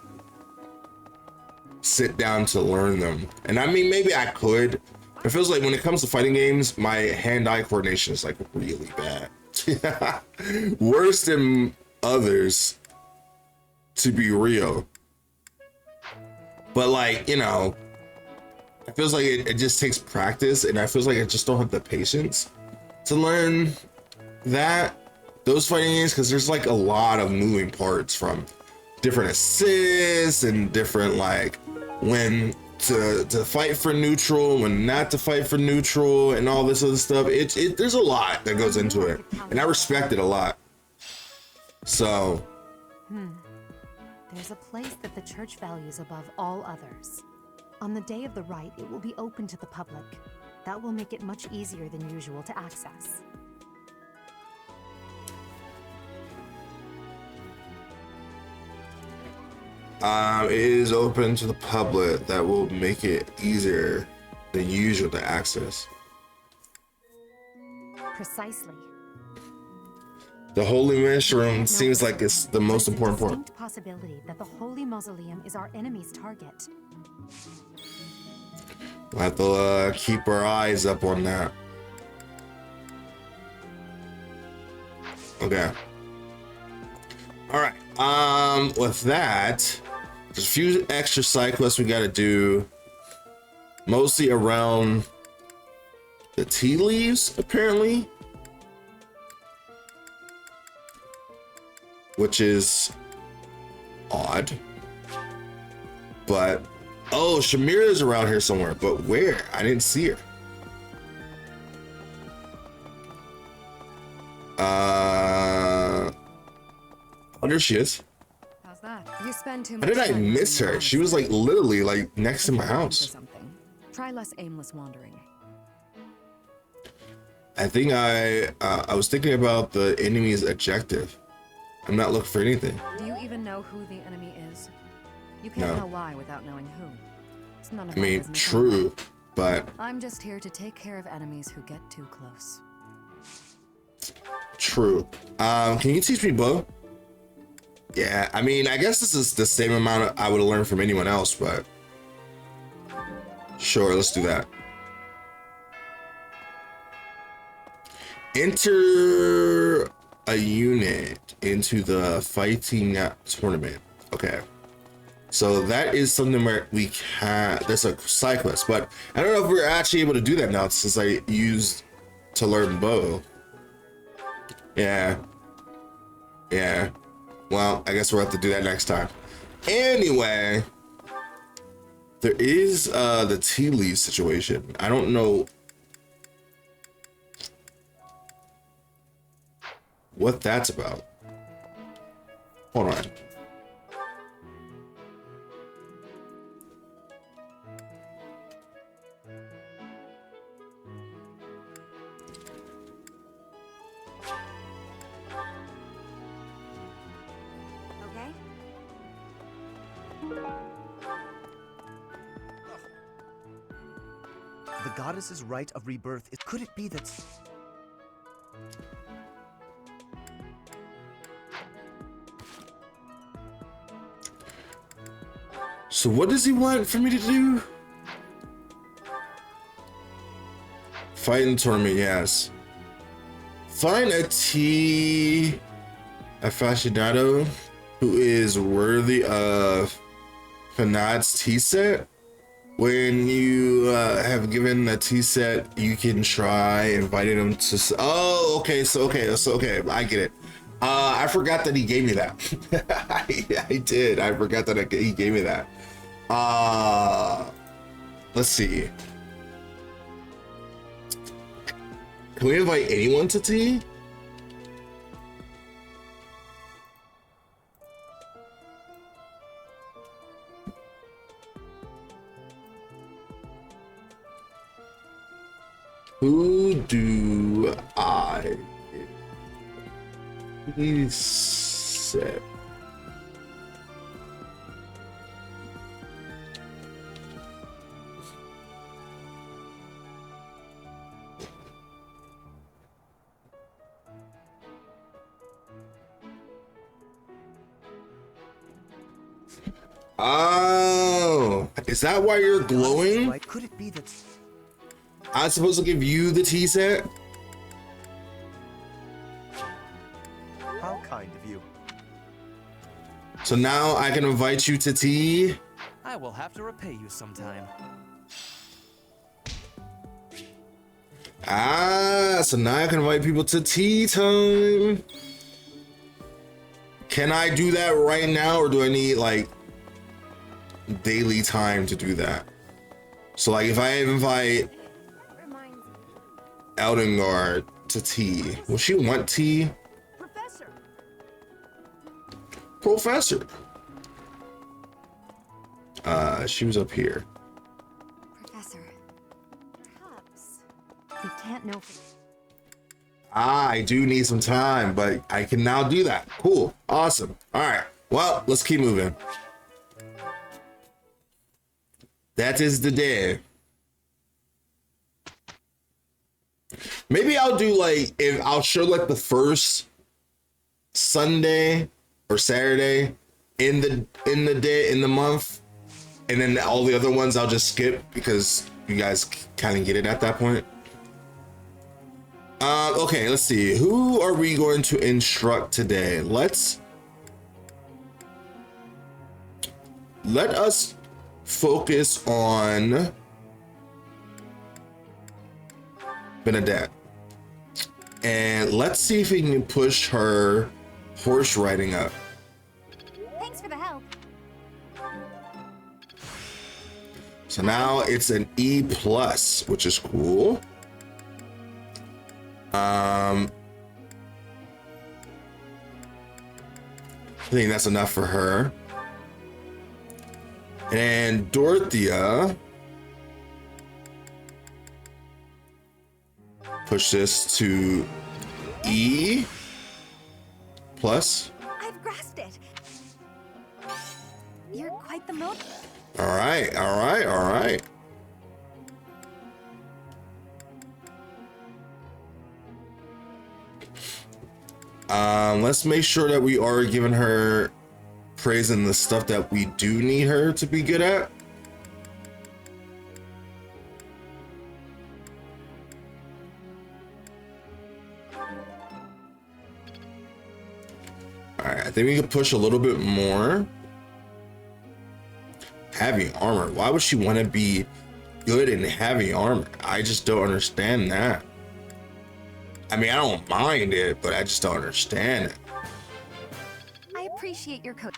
sit down to learn them. And I mean, maybe I could. It feels like when it comes to fighting games, my hand-eye coordination is like really bad. Worse than others, to be real. But like, you know, it feels like it just takes practice, and I feels like I just don't have the patience to learn those fighting games, because there's like a lot of moving parts, from different assists and different like when to fight for neutral, when not to fight for neutral, and all this other stuff. There's a lot that goes into it, and I respect it a lot. So There's a place that the church values above all others. On the day of the rite, it will be open to the public. That will make it much easier than usual to access. It is open to the public. That will make it easier than usual to access. Precisely. The Holy Mushroom seems like it's the most important part. There's a distinct possibility that the Holy Mausoleum is our enemy's target. We'll have to keep our eyes up on that. Okay. All right. With that, there's a few extra side quests we got to do, mostly around the tea leaves, apparently, which is odd. But oh, Shamira is around here somewhere, but where? I didn't see her. Oh, there she is. How's that? You spend too How much did I time miss running her? She was like literally like next to my house. Try less aimless wandering. I think I was thinking about the enemy's objective. I'm not looking for anything. Do you even know who the enemy is? You can't know why without knowing who. It's none of I my mean, business true, anyway. but I'm just here to take care of enemies who get too close. True. Can you teach me bow? Yeah, I mean, I guess this is the same amount I would have learned from anyone else, but sure, let's do that. Enter a unit into the fighting tournament. Okay. So that is something where we can, there's a side quest, but I don't know if we're actually able to do that now since I used to learn bow. Yeah. Yeah. Well, I guess we'll have to do that next time. Anyway, there is the tea leaf situation. I don't know what that's about. Hold on. The goddess's rite of rebirth. Could it be that? So what does he want for me to do? Fighting tournament, yes. Find a tea aficionado who is worthy of Fanad's tea set. When you have given a tea set, you can try inviting them to. Oh, okay. So okay. I get it. I forgot that he gave me that. I did. I forgot that he gave me that. Let's see. Can we invite anyone to tea? Who do I set? Oh, is that why you're glowing? Could it be that? I'm supposed to give you the tea set? How kind of you. So now I can invite you to tea? I will have to repay you sometime. So now I can invite people to tea time. Can I do that right now, or do I need like daily time to do that? So like if I invite Eldengard to tea, will she want tea? Professor. She was up here. Professor, perhaps we can't know. I do need some time, but I can now do that. Cool. Awesome. All right. Well, let's keep moving. That is the day. Maybe I'll do like, if I'll show like the first Sunday or Saturday in the month, and then all the other ones I'll just skip because you guys kind of get it at that point. Okay, let's see. Who are we going to instruct today? Let us focus on Benedette. And let's see if we can push her horse riding up. Thanks for the help. So now it's an E+, which is cool. I think that's enough for her. And Dorothea, push this to E+. I've grasped it. You're quite the motor. All right. Let's make sure that we are giving her praise in the stuff that we do need her to be good at. All right, I think we could push a little bit more. Heavy armor. Why would she want to be good in heavy armor? I just don't understand that. I mean, I don't mind it, but I just don't understand it. I appreciate your coach.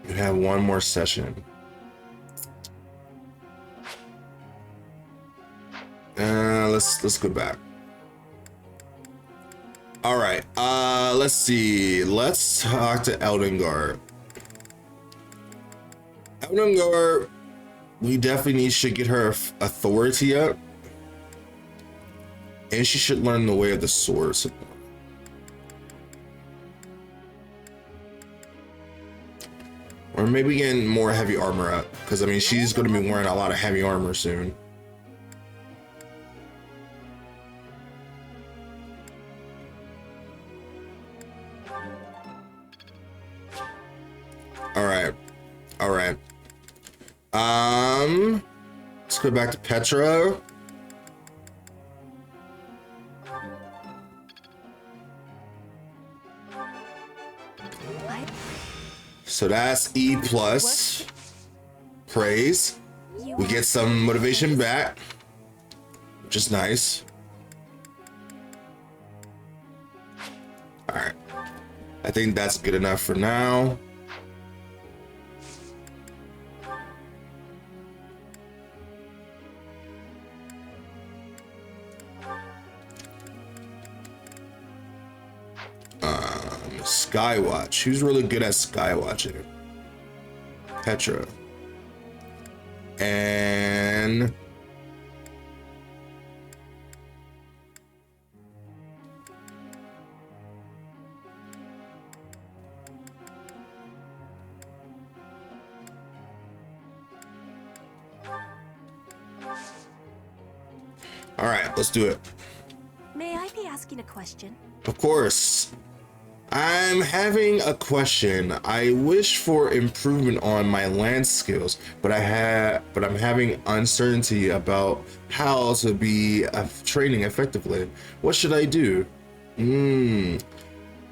You have one more session. Let's go back. All right. Let's see. Let's talk to Eldengard. Eldengard, we definitely should get her authority up. And she should learn the way of the sword. Or maybe getting more heavy armor up. Because, I mean, she's going to be wearing a lot of heavy armor soon. All right. All right. Let's go back to Petra. So that's E plus praise. We get some motivation back, which is nice. All right. I think that's good enough for now. Skywatch. Who's really good at skywatching? Petra. And all right, let's do it. May I be asking a question? Of course. I'm having a question. I wish for improvement on my land skills, but I'm having uncertainty about how to be training effectively. What should I do?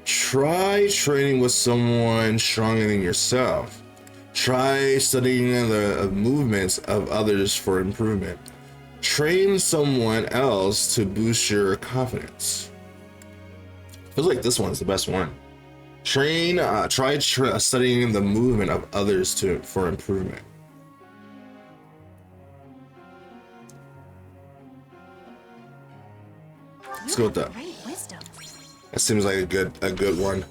Try training with someone stronger than yourself. Try studying the movements of others for improvement. Train someone else to boost your confidence. Feels like this one's the best one. Try studying the movement of others for improvement. Let's go with that. That seems like a good one.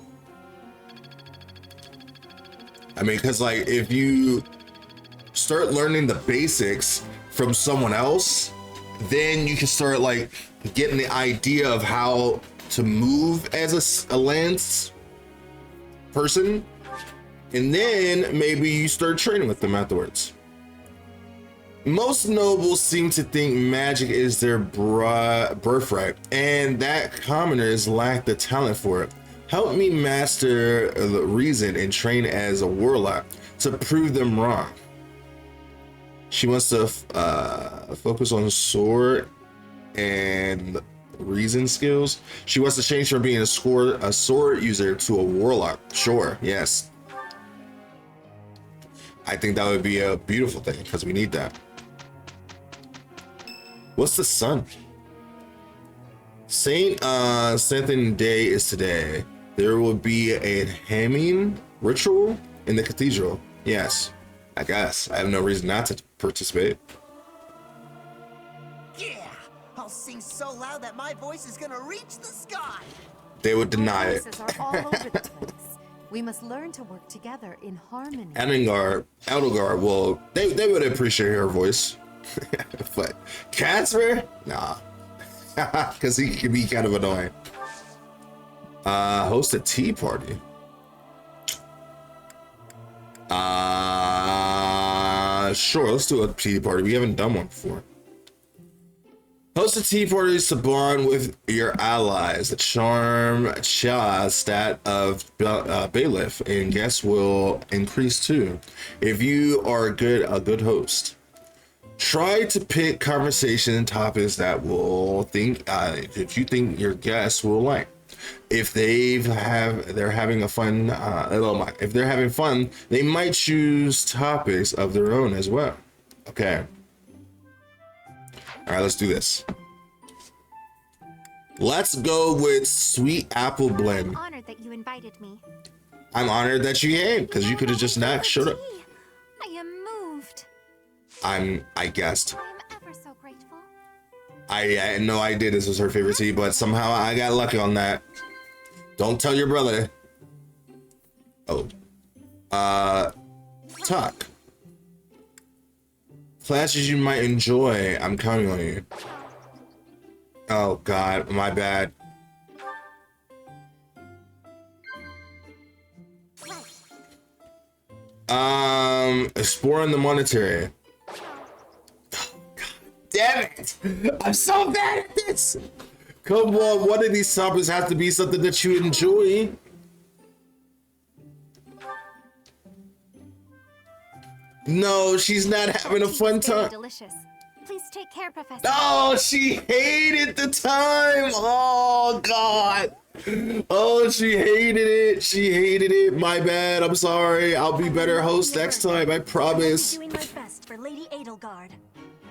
I mean, because like if you start learning the basics from someone else, then you can start like getting the idea of how to move as a lance person, and then maybe you start training with them afterwards. Most nobles seem to think magic is their birthright, and that commoners lack the talent for it. Help me master the reason and train as a warlock to prove them wrong. She wants to focus on sword and reason skills. She wants to change from being a sword user to a warlock. Sure, yes. I think that would be a beautiful thing because we need that. What's the sun? Saint something day is today. There will be a hemming ritual in the cathedral. Yes, I guess. I have no reason not to participate. Yeah, I'll sing so loud that my voice is gonna reach the sky. They would deny it. Voices are all over the place. We must learn to work together in harmony. Eldengard, well, they would appreciate her voice. But Casper? Nah. Because he can be kind of annoying. Host a tea party. Sure, let's do a tea party. We haven't done one before. Host a tea party to bond with your allies. The charm stat of bailiff and guests will increase too. If you are a good host. Try to pick conversation topics that that you think your guests will like. If they're having fun, they might choose topics of their own as well. Okay. All right, let's do this. Let's go with sweet apple blend. I'm honored that you invited me. I'm honored that you came because you could have just not showed up. I am moved. I guessed. I am ever so grateful. I had no idea this was her favorite tea, but somehow I got lucky on that. Don't tell your brother. Oh. Talk. Classes you might enjoy. I'm counting on you. Oh God, my bad. Exploring the monetary. Oh, God damn it! I'm so bad at this. Come on, one of these topics has to be something that you enjoy. No, she's not having a fun time. Delicious. Please take care, Professor. No, she hated the time. Oh God. Oh, she hated it. She hated it. My bad. I'm sorry. I'll be better host next time. I promise. Doing my best for Lady Edelgard.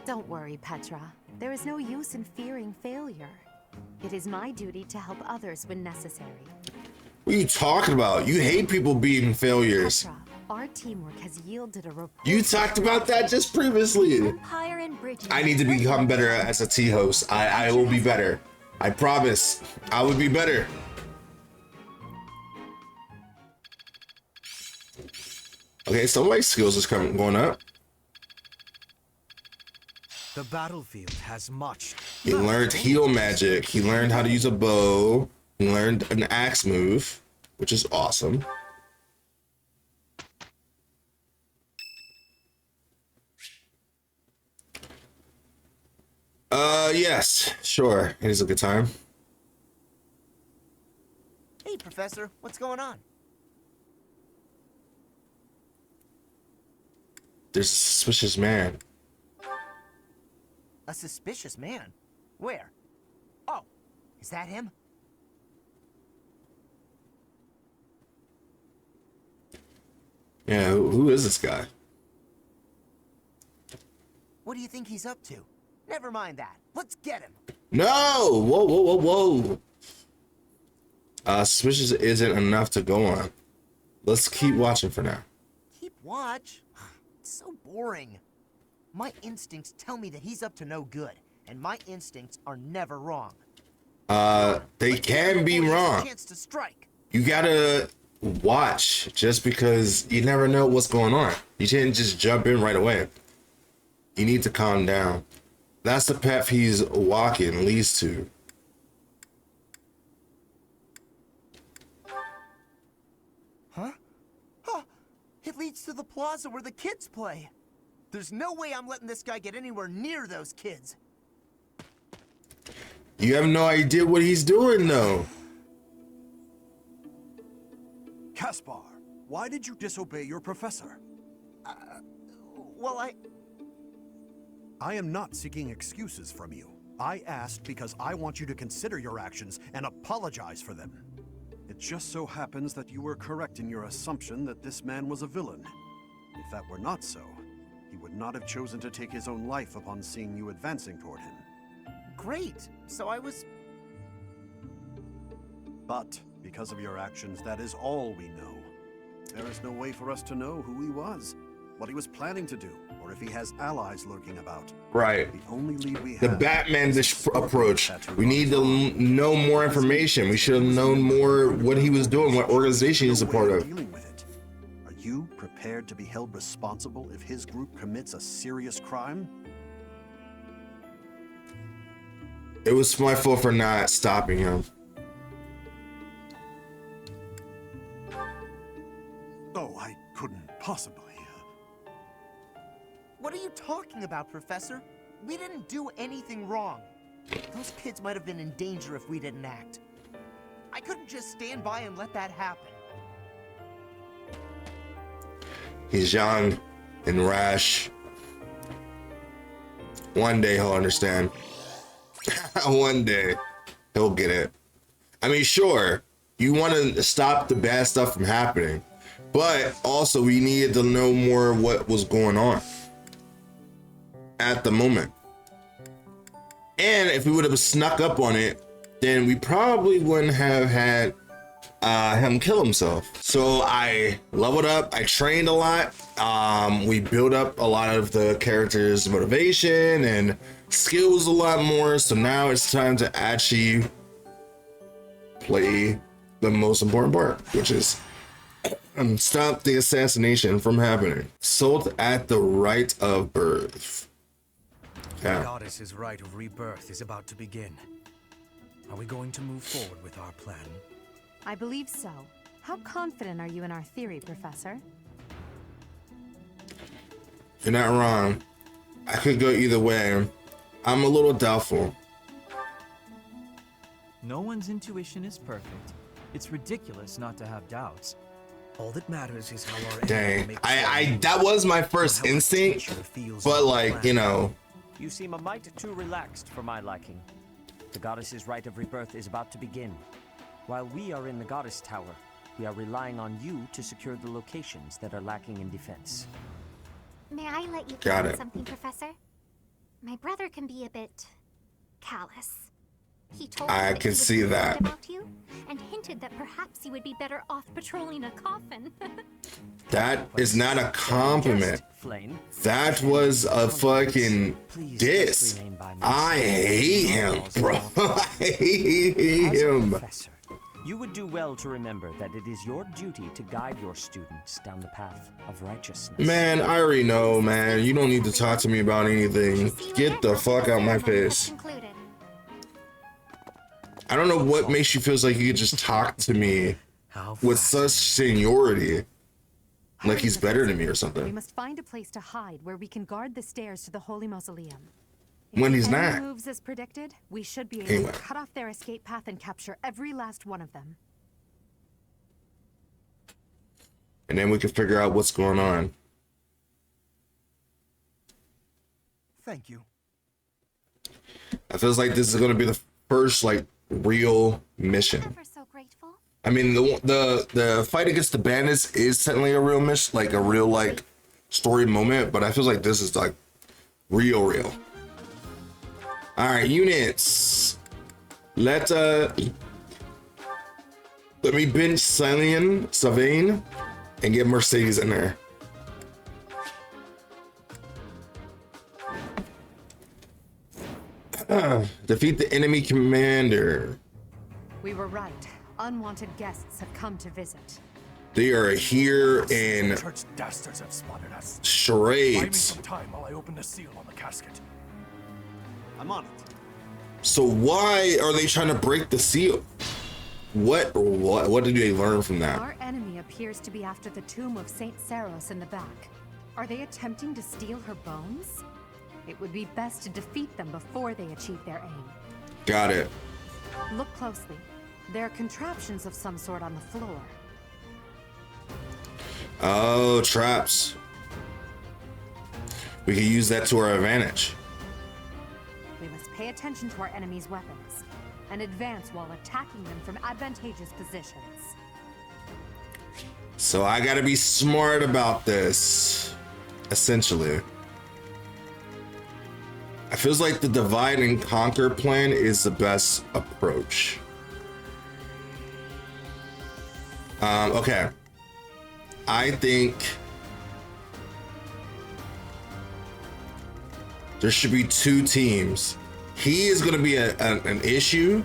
Don't worry, Petra. There is no use in fearing failure. It is my duty to help others when necessary. What are you talking about? You hate people being failures. Petra, our teamwork has yielded a report. You talked about that just previously. Empire and Bridges. I need to become better as a tea host. I will be better. I promise. I will be better. Okay, some of my skills is going up. The battlefield has much. He learned heal magic. He learned how to use a bow. He learned an axe move, which is awesome. Yes, sure. It is a good time. Hey, Professor, what's going on? There's a suspicious man. A suspicious man? Where? Oh, is that him? Yeah, who is this guy? What do you think he's up to? Never mind that. Let's get him. No! Whoa, whoa, whoa, whoa. Suspicious isn't enough to go on. Let's keep watching for now. Keep watch? It's so boring. My instincts tell me that he's up to no good, and my instincts are never wrong. They can be wrong. Chance to strike. You gotta watch just because you never know what's going on. You shouldn't just jump in right away. You need to calm down. That's the path he's walking leads to. Huh? Huh? It leads to the plaza where the kids play. There's no way I'm letting this guy get anywhere near those kids. You have no idea what he's doing, though. Caspar, why did you disobey your professor? Well, I am not seeking excuses from you. I asked because I want you to consider your actions and apologize for them. It just so happens that you were correct in your assumption that this man was a villain. If that were not so, he would not have chosen to take his own life upon seeing you advancing toward him. Great. So I was... But, because of your actions, that is all we know. There is no way for us to know who he was, what he was planning to do, or if he has allies lurking about. Right. The only lead we The have... Batman approach. We need to know more information. We should have known more what he was doing, what organization he's a part of. Are you prepared to be held responsible if his group commits a serious crime? It was my fault for not stopping him. Oh, I couldn't possibly. What are you talking about, Professor? We didn't do anything wrong. Those kids might have been in danger if we didn't act. I couldn't just stand by and let that happen. He's young and rash. One day he'll understand. One day he'll get it. I mean, sure, you want to stop the bad stuff from happening, but also we needed to know more what was going on at the moment. And if we would have snuck up on it, then we probably wouldn't have had him kill himself. So I leveled up, I trained a lot. We built up a lot of the characters' motivation and skills a lot more. So now it's time to actually play the most important part, which is stop the assassination from happening. Sold at the rite of birth. The goddess's rite of rebirth is about to begin. Are we going to move forward with our plan? I believe so. How confident are you in our theory, Professor? You're not wrong. I could go either way. I'm a little doubtful. No one's intuition is perfect. It's ridiculous not to have doubts. All that matters is how our Dang, I that was my first instinct, but like, you know. You seem a mite too relaxed for my liking. The goddess's rite of rebirth is about to begin. While we are in the goddess tower, we are relying on you to secure the locations that are lacking in defense. May I let you Got tell it. something, Professor? My brother can be a bit callous. He told me I that can he was see concerned that. about you and hinted that perhaps you would be better off patrolling a coffin. That is not a compliment. That was a fucking diss. I hate him, bro. I hate him. You would do well to remember that it is your duty to guide your students down the path of righteousness. Man, I already know, man. You don't need to talk to me about anything. Get the fuck out my face. I don't know what makes you feel like you could just talk to me with such seniority. Like he's better than me or We something. must find a place to hide where we can guard the stairs to the Holy Mausoleum. When he's If the enemy not. moves as predicted, we should be able Anyway. to cut off their escape path and capture every last one of them. And then we can figure out what's going on. Thank you. I feels like this is gonna be the first like real mission. I mean, the fight against the bandits is technically a real mission, like a real like story moment, but I feel like this is like real. All right, units. Let me bench Savane and get Mercedes in there. Defeat the enemy commander. We were right. Unwanted guests have come to visit. They are here in Church dastards have spotted us. charades. Buy me some time while I open the seal on the casket. I'm on it. So why are they trying to break the seal? What did they learn from that? Our enemy appears to be after the tomb of Saint Saros in the back. Are they attempting to steal her bones? It would be best to defeat them before they achieve their aim. Got it. Look closely. There are contraptions of some sort on the floor. Oh, traps. We can use that to our advantage. We must pay attention to our enemy's weapons and advance while attacking them from advantageous positions. So I gotta be smart about this, essentially. I feels like the divide and conquer plan is the best approach. Okay. I think there should be two teams. He is gonna be an issue.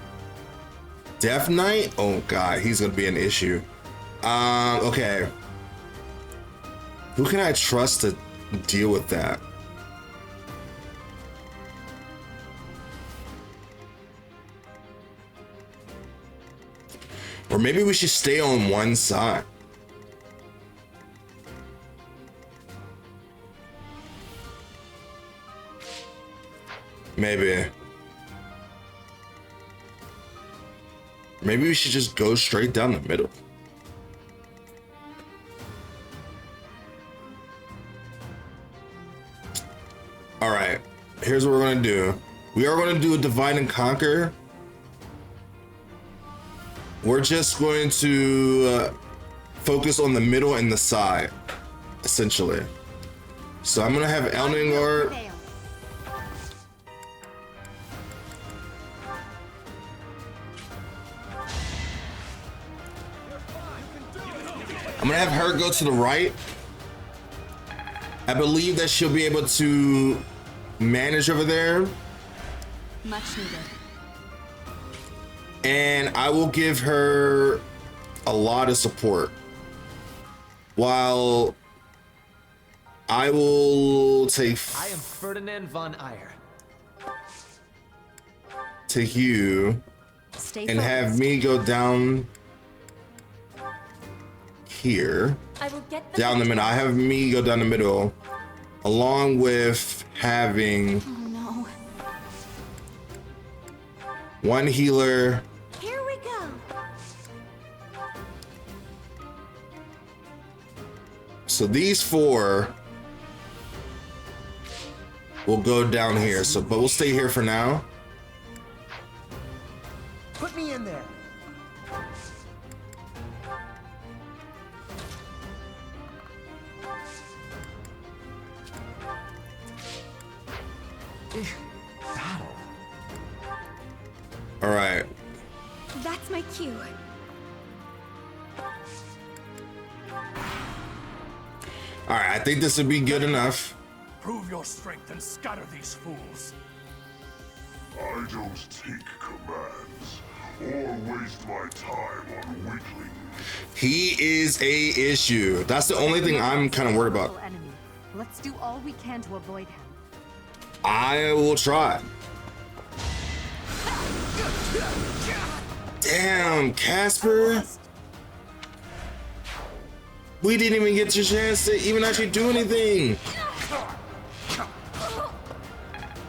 Death Knight, oh god, he's gonna be an issue. Okay. Who can I trust to deal with that? Or maybe we should stay on one side. Maybe. Maybe we should just go straight down the middle. All right, here's what we're gonna do. We are gonna do a divide and conquer. We're just going to focus on the middle and the side, essentially. So I'm gonna have Elningard. I'm gonna have her go to the right. I believe that she'll be able to manage over there. Much needed. And I will give her a lot of support. While I will take... I am Ferdinand von Eyre. Take you and have me go down here. I will get Down the middle. I have me go down the middle, along with having Oh no. one healer. Here we go. So these four will go down here. So, but we'll stay here for now. Put me in there. Battle. All right. That's my cue. All right. I think this would be good enough. Prove your strength and scatter these fools. I don't take commands or waste my time on weaklings. He is a issue. That's the only thing I'm kind of worried about. Enemy. Let's do all we can to avoid him. I will try. Damn, Casper. We didn't even get your chance to even actually do anything.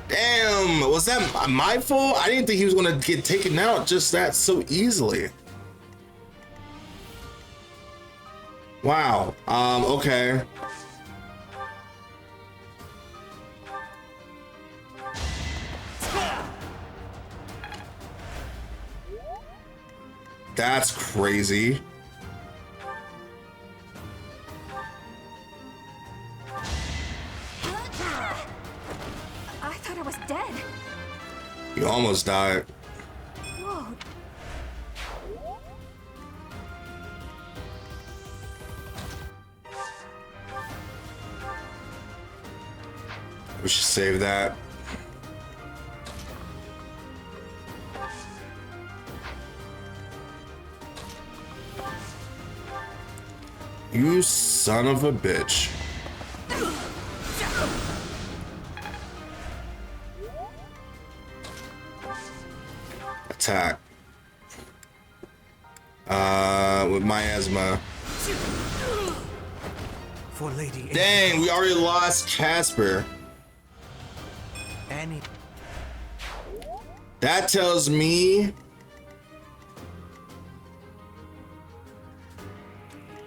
Damn, was that my fault? I didn't think he was gonna get taken out just that so easily. Wow. Okay. That's crazy. I thought I was dead. You almost died. Whoa. We should save that. You son of a bitch. Attack. With miasma. For Lady Dang, we already lost Casper. Annie. That tells me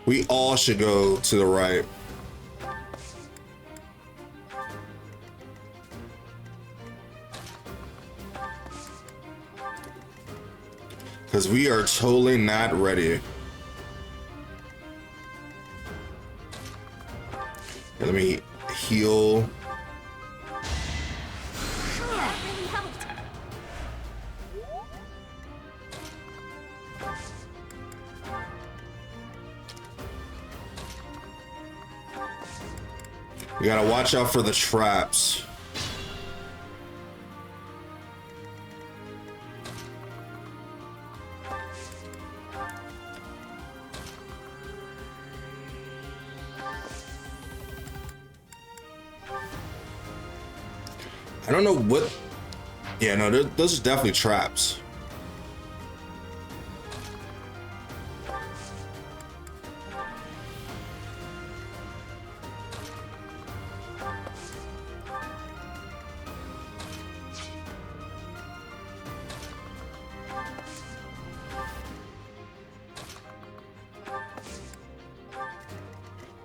we all should go to the right. Because we are totally not ready. Here, let me heal. That really helped. You gotta watch out for the traps. I don't know what. Yeah, no, those are definitely traps.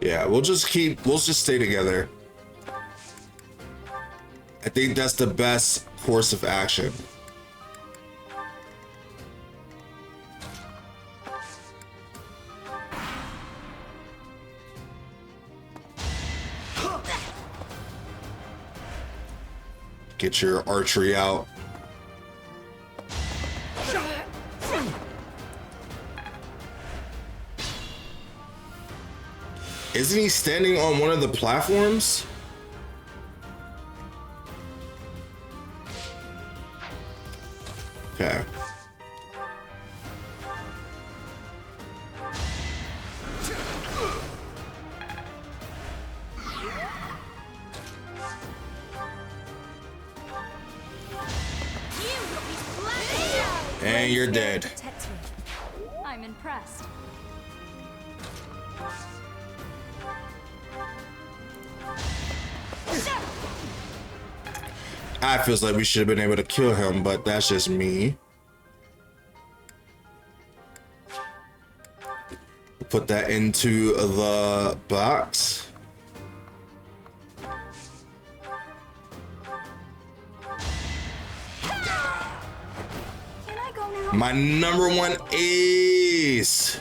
Yeah, we'll just stay together. I think that's the best course of action. Get your archery out. Isn't he standing on one of the platforms? Okay. And you're dead. I'm impressed. I feels like we should have been able to kill him, but that's just me. Put that into the box. Can I go now? My number one ace.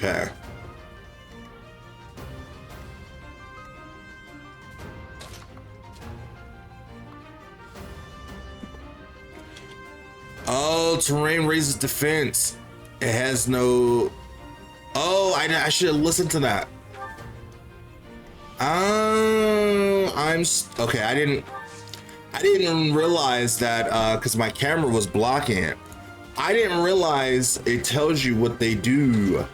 Okay. Oh, terrain raises defense. It has no... Oh, I should have listened to that. Okay, I didn't realize that because my camera was blocking it. I didn't realize it tells you what they do.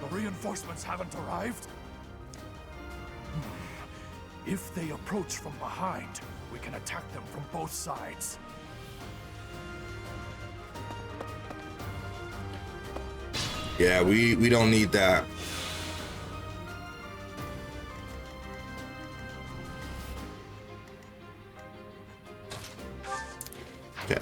The reinforcements haven't arrived? If they approach from behind, we can attack them from both sides. Yeah, we don't need that. Okay.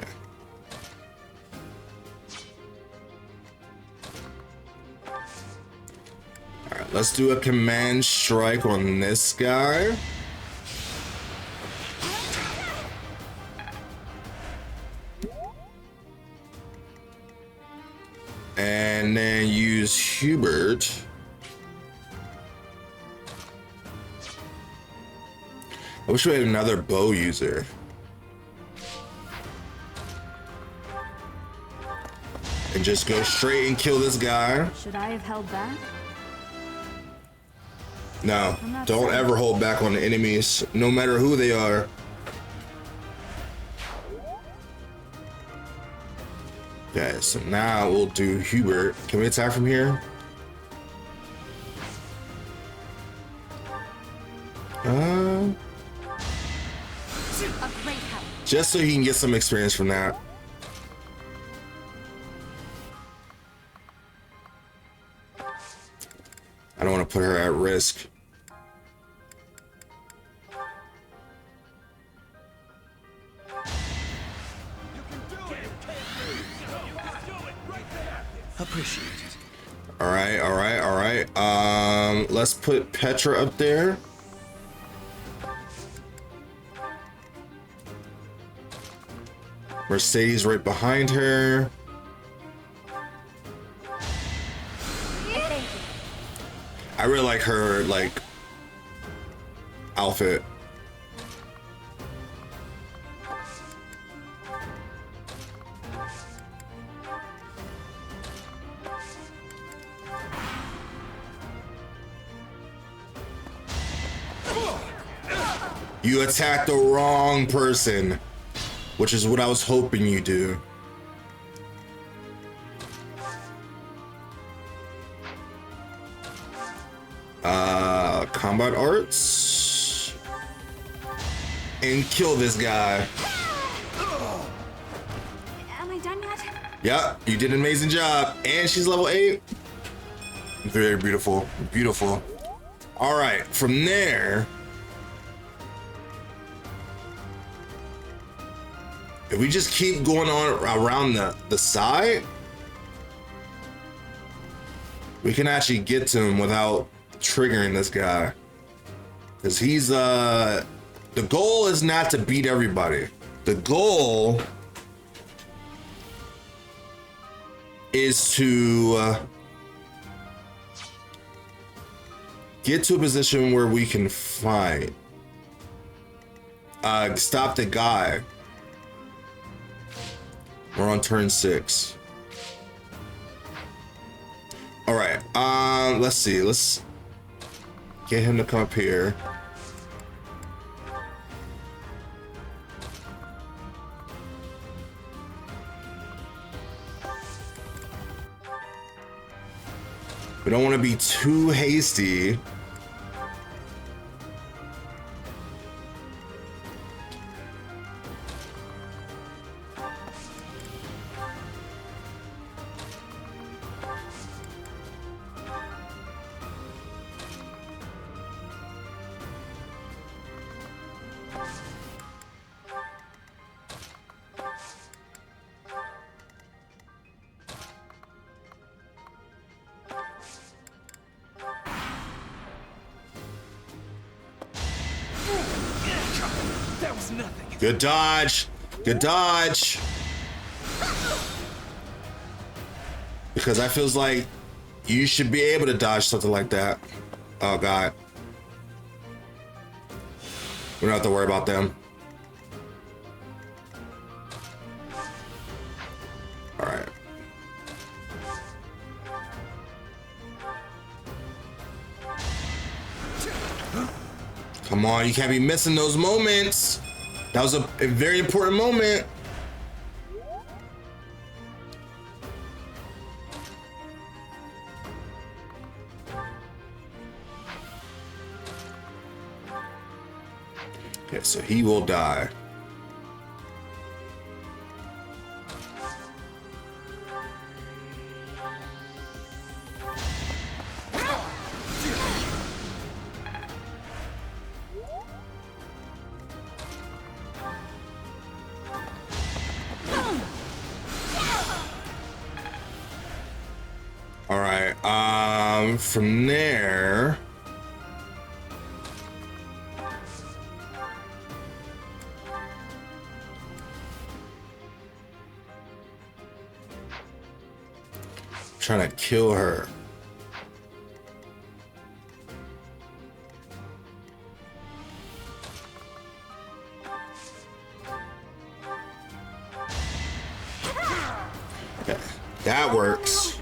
All right, let's do a command strike on this guy. And then use Hubert. I wish we had another bow user. And just go straight and kill this guy. Should I have held back? No, don't ever hold back on the enemies, no matter who they are. Okay, so now we'll do Hubert. Can we attack from here? Just so he can get some experience from that. I don't want to put her at risk. Appreciate it. All right. Let's put Petra up there. Mercedes right behind her. I really like her outfit. You attacked the wrong person, which is what I was hoping you do. Combat arts. And kill this guy. Am I done yet? Yep, you did an amazing job. And she's level 8. Very beautiful, beautiful. All right, from there, if we just keep going on around the side, we can actually get to him without triggering this guy. Because he's, the goal is not to beat everybody. The goal is to get to a position where we can fight. Stop the guy. We're on turn 6. All right, let's see. Let's get him to come up here. We don't want to be too hasty. That was nothing. Good dodge. Good dodge. Because I feels like you should be able to dodge something like that. Oh God. We don't have to worry about them. All right. Come on, you can't be missing those moments. That was a very important moment. Okay, so he will die. All right, from there, trying to kill her. Okay, that works.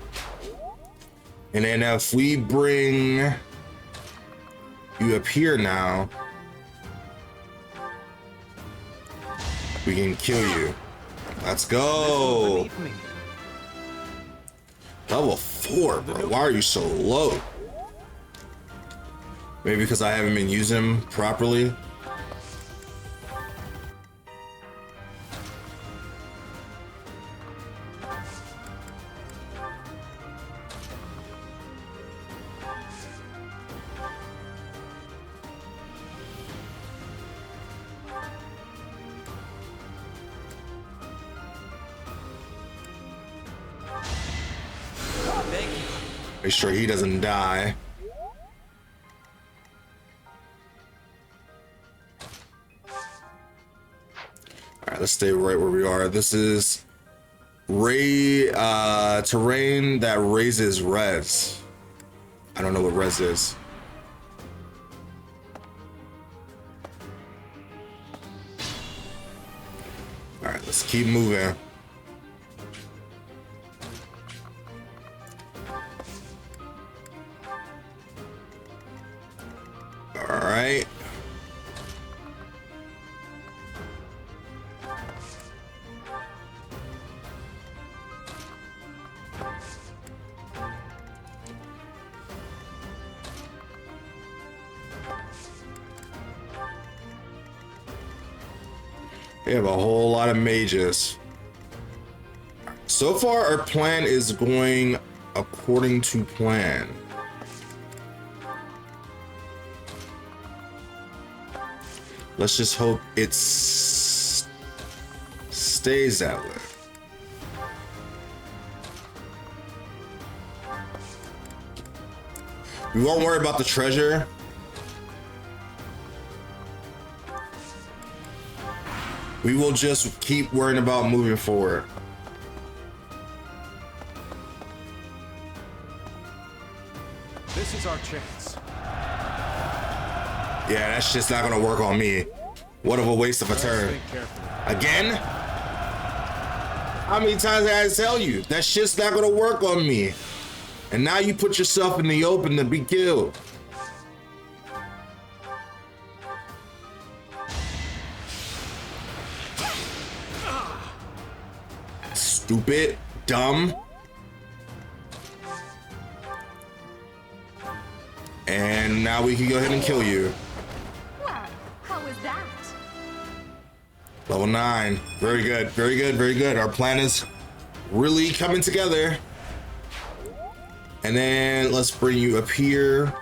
And then if we bring you up here now, we can kill you. Let's go. Level 4, bro. Why are you so low? Maybe because I haven't been using him properly. Make sure he doesn't die. All right, let's stay right where we are. This is terrain that raises res. I don't know what res is. All right, let's keep moving. All right. We have a whole lot of mages. So far, our plan is going according to plan. Let's just hope it stays that way. We won't worry about the treasure. We will just keep worrying about moving forward. This is our chance. Yeah, that's just not gonna work on me. What of a waste of a turn. Again? How many times did I tell you? That shit's not gonna work on me. And now you put yourself in the open to be killed. Stupid, dumb. And now we can go ahead and kill you. Wow, how was that? Level 9. Very good, very good, very good. Our plan is really coming together. And then let's bring you up here.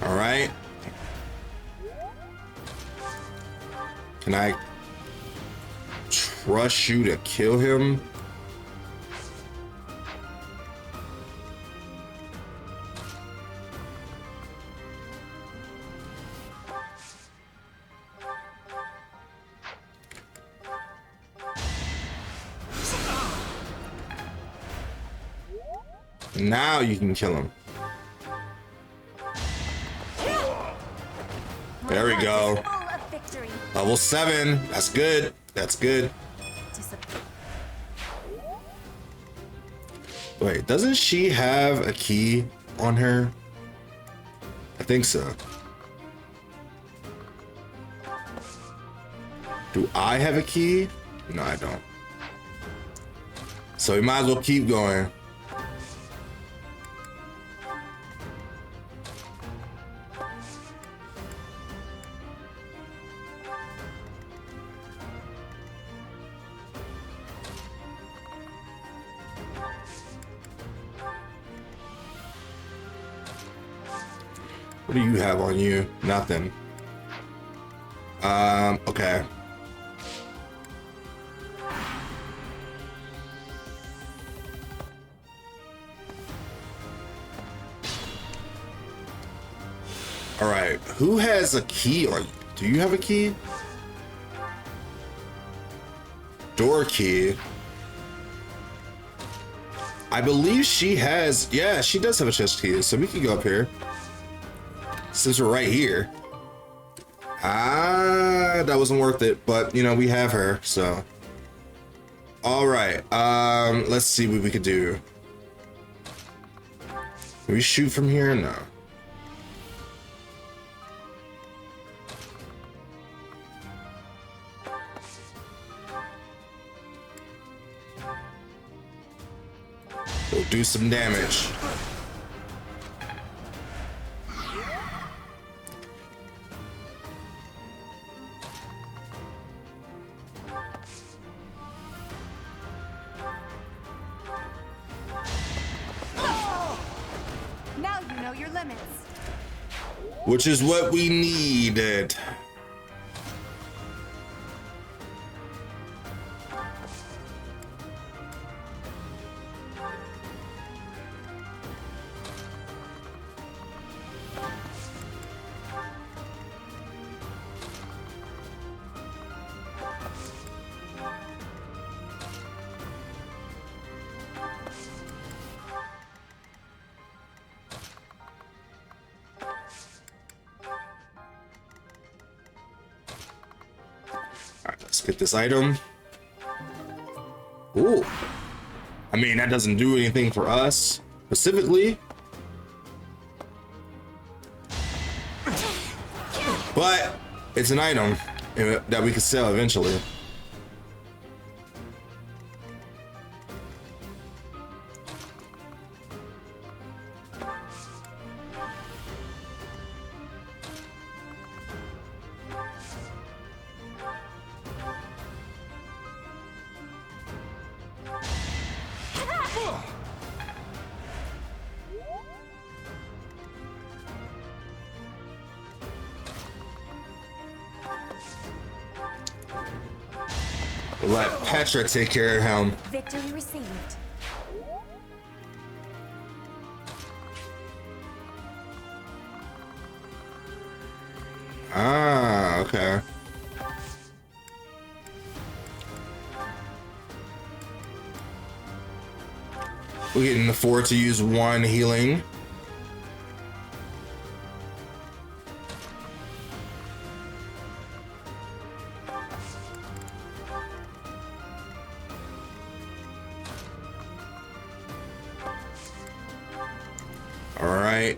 All right. Can I trust you to kill him? Now you can kill him. There we go. Level 7. That's good. That's good. Wait, doesn't she have a key on her? I think so. Do I have a key? No, I don't. So we might as well keep going. What do you have on you? Nothing. Okay. All right, who has a key on you? Do you have a key? Door key. I believe she has, yeah, she does have a chest key, so we can go up here. Since we're right here. Ah, that wasn't worth it, but you know, we have her, so. All right, let's see what we could do. Can we shoot from here? No. We'll do some damage. Now you know your limits. Which is what we needed. Let's get this item. Ooh. I mean, that doesn't do anything for us specifically. But it's an item that we can sell eventually. Let Petra take care of him. Victory received. Ah, okay. We can afford to use one healing. All right.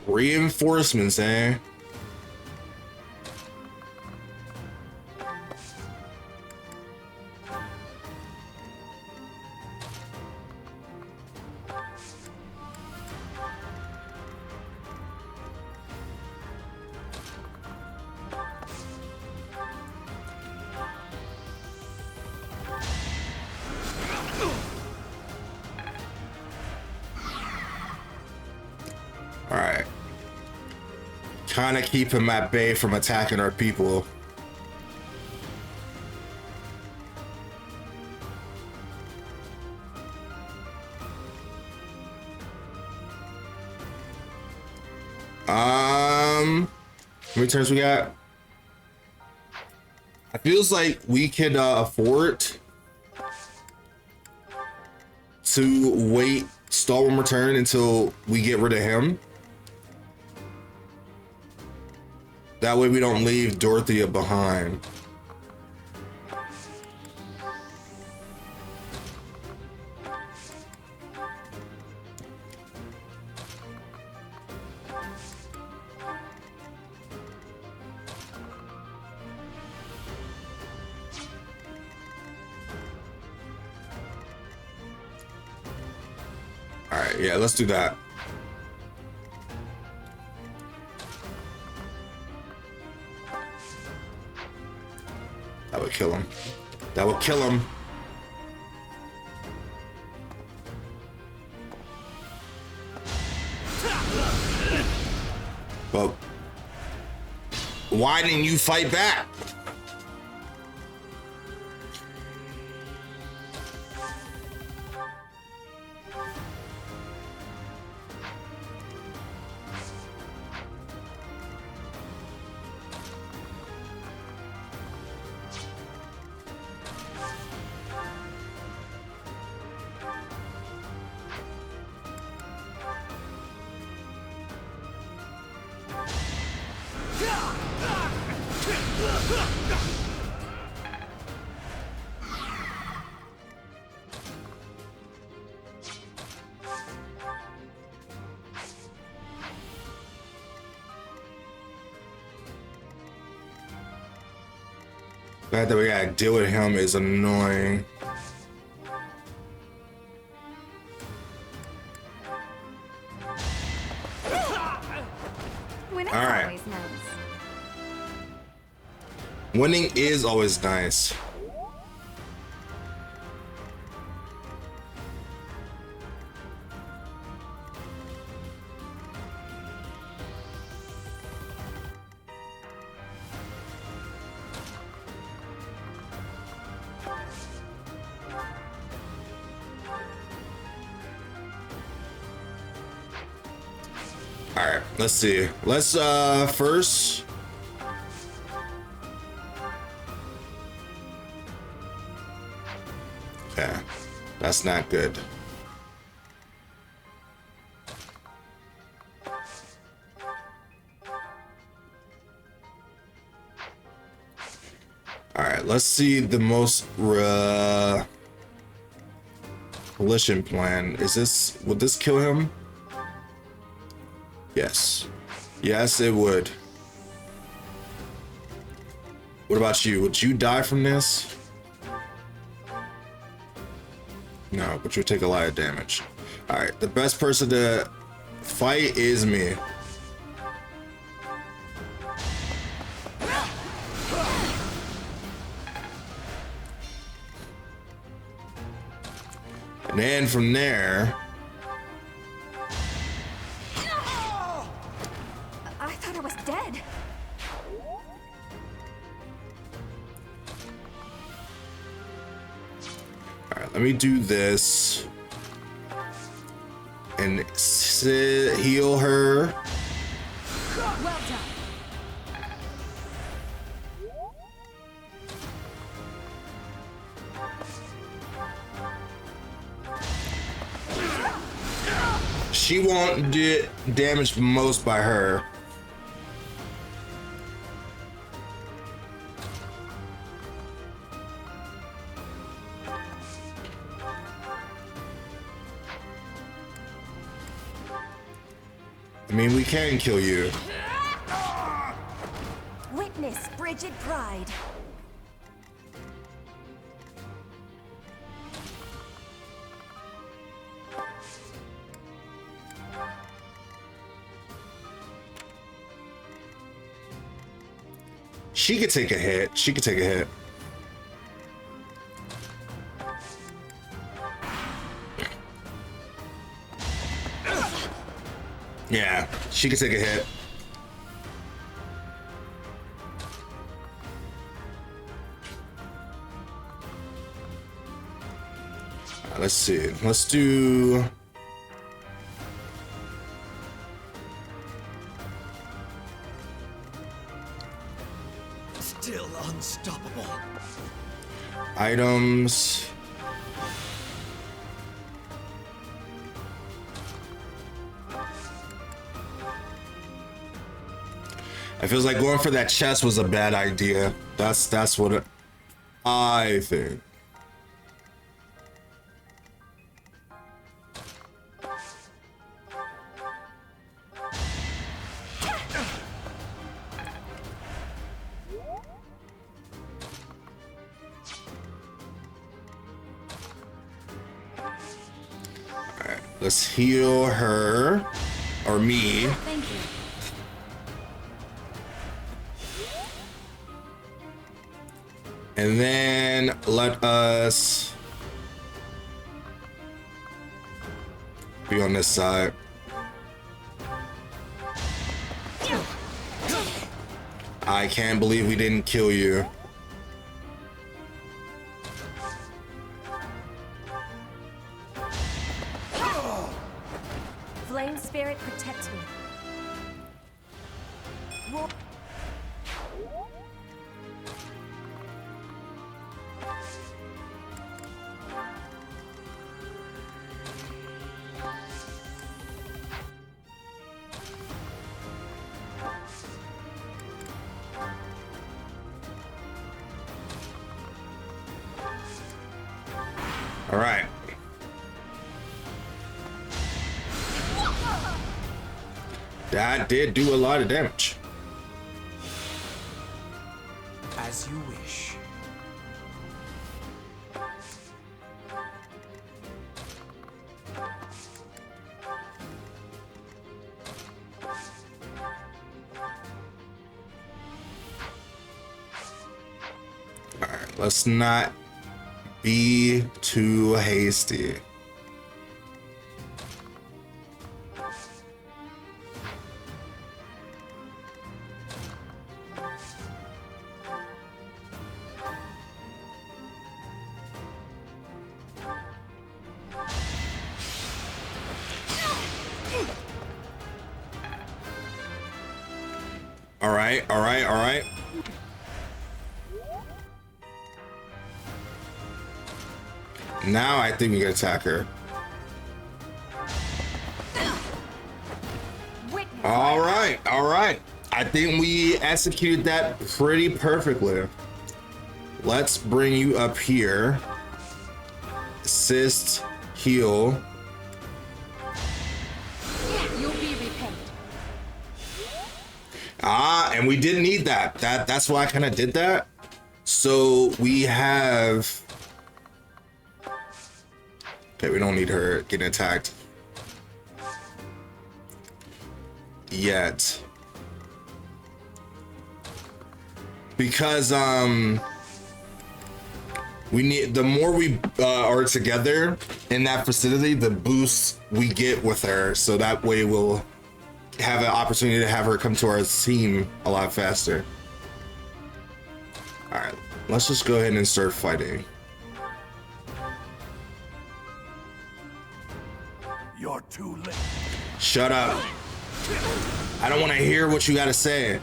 Reinforcements, eh? All right. Kind of keep him at bay from attacking our people. How many turns we got? It feels like we can afford to wait, stall one more turn until we get rid of him. That way we don't leave Dorothea behind. All right, yeah, let's do that. That would kill him. That would kill him. But why didn't you fight back? The fact that we gotta deal with him is annoying. Winning's All right. always nice. Winning is always nice. All right, let's see. Let's first. Okay, that's not good. All right, let's see the most coalition plan. Is this, would this kill him? Yes. Yes, it would. What about you? Would you die from this? No, but you'll take a lot of damage. All right, the best person to fight is me. And then from there, I thought I was dead. all right, let me do this and heal her. Well done. She won't get damaged most by her. I mean, we can kill you. Witness frigid pride. She could take a hit. She could take a hit. Yeah, she could take a hit. Let's see. Let's do... Still unstoppable. Items. It feels like going for that chest was a bad idea. That's what I think. Alright, let's heal her or me. Thank you. And then let us be on this side. I can't believe we didn't kill you. Flame spirit protect me. All right. That did do a lot of damage. As you wish. All right, let's not be too hasty. All right, all right, all right. Now I think we can attack her. All right, all right. I think we executed that pretty perfectly. Let's bring you up here. Assist, heal. You'll be repaid. Ah, and we didn't need that. That's why I kind of did that. So we have... Okay, we don't need her getting attacked yet. We need, the more we are together in that facility, the boost we get with her. So that way we'll have an opportunity to have her come to our team a lot faster. All right, let's just go ahead and start fighting. You're too late. Shut up. I don't want to hear what you got to say.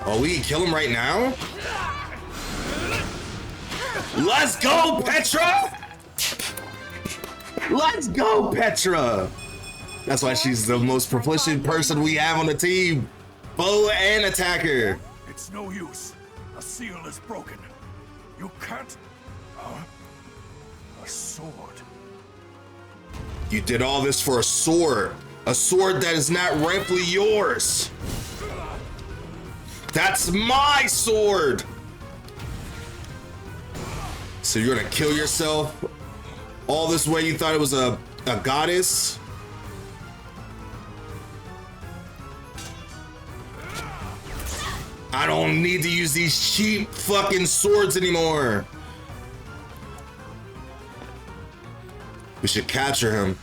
Oh, we can kill him right now? Let's go, Petra! Let's go, Petra! That's why she's the most proficient person we have on the team. Bow and attacker. It's no use. A seal is broken. You can't... A sword. You did all this for a sword. A sword that is not rightfully yours. That's my sword. So you're gonna kill yourself all this way? You thought it was a goddess? I don't need to use these cheap fucking swords anymore. We should capture him.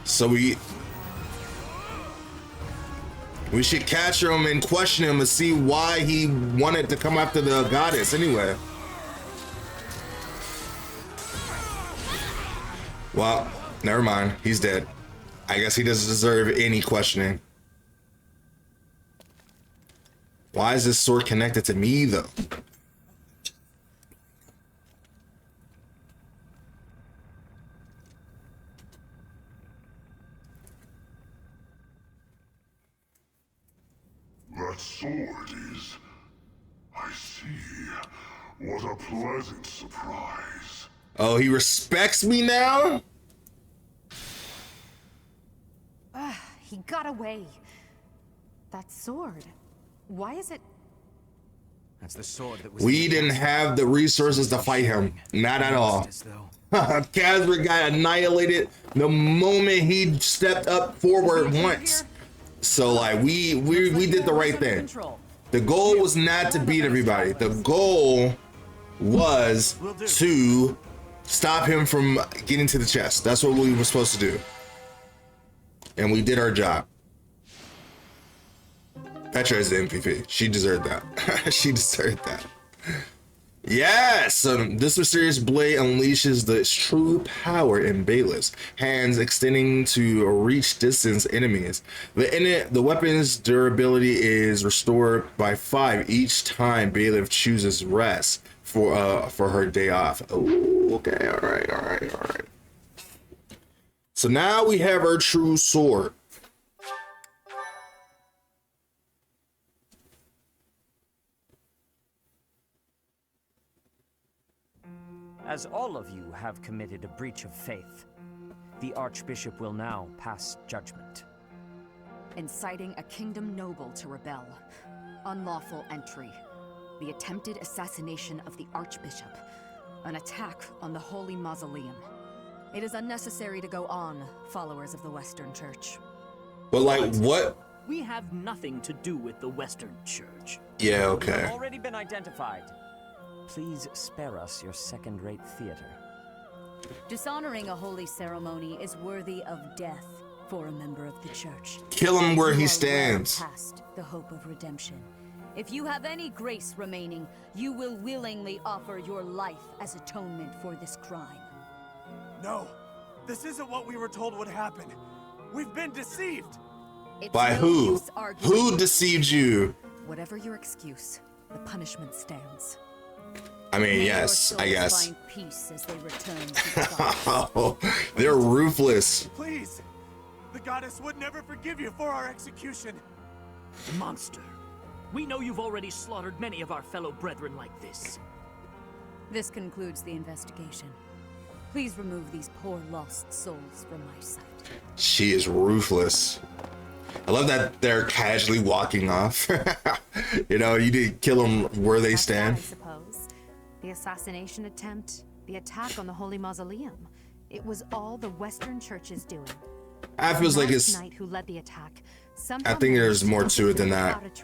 So we should capture him and question him and see why he wanted to come after the goddess anyway. Well, never mind. He's dead. I guess he doesn't deserve any questioning. Why is this sword connected to me though? That sword is... I see. What a pleasant surprise. Oh, he respects me now? He got away. That sword. Why is it? That's the sword that was... We didn't have the resources to fight him. Not at all. Casper got annihilated the moment he stepped up forward once. So like we did the right thing. The goal was not to beat everybody. The goal was to stop him from getting to the chest. That's what we were supposed to do. And we did our job. Petra is the MVP. She deserved that. She deserved that. Yes! So this mysterious blade unleashes the true power in Bailiff's hands, extending to reach distance enemies. The weapon's durability is restored by 5 each time Bailiff chooses rest for her day off. Oh, okay, all right. So now we have our true sword. As all of you have committed a breach of faith, the Archbishop will now pass judgment. Inciting a kingdom noble to rebel. Unlawful entry. The attempted assassination of the Archbishop. An attack on the Holy Mausoleum. It is unnecessary to go on, followers of the Western Church. But like, what? We have nothing to do with the Western Church. Yeah, okay. You've already been identified. Please spare us your second-rate theater. Dishonoring a holy ceremony is worthy of death for a member of the Church. Kill him where he stands. Past the hope of redemption. If you have any grace remaining, you will willingly offer your life as atonement for this crime. No, this isn't what we were told would happen. We've been deceived. By who? Who deceived you? Whatever your excuse, the punishment stands. I mean, yes, I guess. Find peace as they return to the Oh, they're ruthless. Please, the goddess would never forgive you for our execution. Monster. We know you've already slaughtered many of our fellow brethren like this. This concludes the investigation. Please remove these poor lost souls from my sight. She is ruthless. I love that they're casually walking off. You know, you didn't kill them where they stand. I suppose. The assassination attempt, the attack on the Holy Mausoleum. it was all the Western Church's doing. I feels like it's. Knight who led the attack. I think there's more to it than that.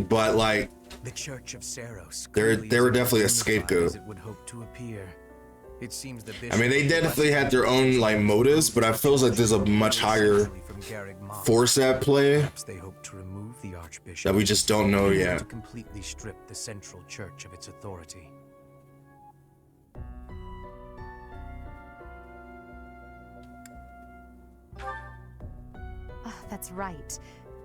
But like, the Church of Seros. they were definitely a scapegoat. It would hope to appear. It seems the I mean, they definitely had their own like motives, but I feels like there's a much higher force at play they hope to remove the Archbishop that we just don't know yet. to completely strip the Central Church of its authority. Oh, that's right.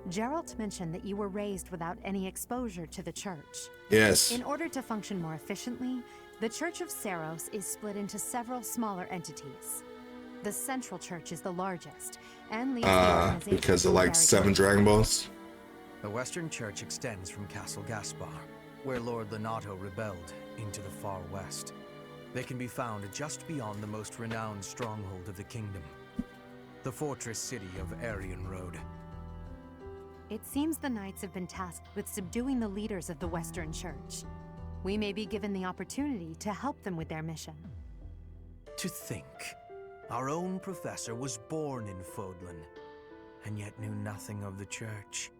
Geralt mentioned that you were raised without any exposure to the Church. Yes. In order to function more efficiently, the Church of Seros is split into several smaller entities. The Central Church is the largest, and leads the organization because of like 7 Dragon Balls. The Western Church extends from Castle Gaspar, where Lord Lenato rebelled, into the far west. They can be found just beyond the most renowned stronghold of the kingdom, the fortress city of Aryan Road. It seems the Knights have been tasked with subduing the leaders of the Western Church. We may be given the opportunity to help them with their mission. To think, our own professor was born in Fodlan, and yet knew nothing of the Church.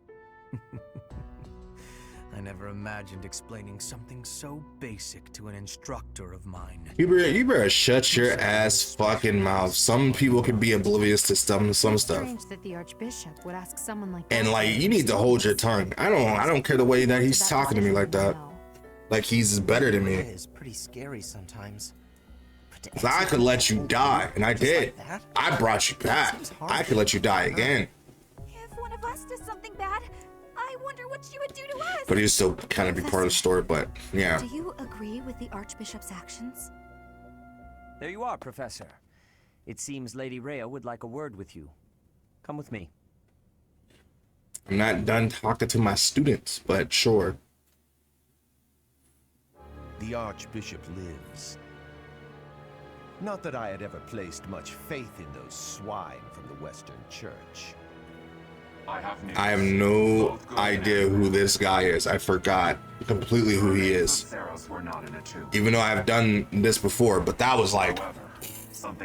I never imagined explaining something so basic to an instructor of mine. You better shut your ass fucking mouth. Some people can be oblivious to some stuff. Strange that the Archbishop would ask someone like And that. like, you need to hold your tongue. I don't care the way that he's talking to me like that. Like he's better than me. It's pretty scary sometimes. So I could let you die, and I did. I brought you back. I could let you die again. If one of us does something bad, I wonder what she would do to us. But he'd still kind of be part of the story, but yeah. Do you agree with the Archbishop's actions? There you are, Professor. It seems Lady Rhea would like a word with you. Come with me. I'm not done talking to my students, but sure. The Archbishop lives. Not that I had ever placed much faith in those swine from the Western Church. I have no idea who this guy is. I forgot completely who he is. Even though I've done this before, but that was like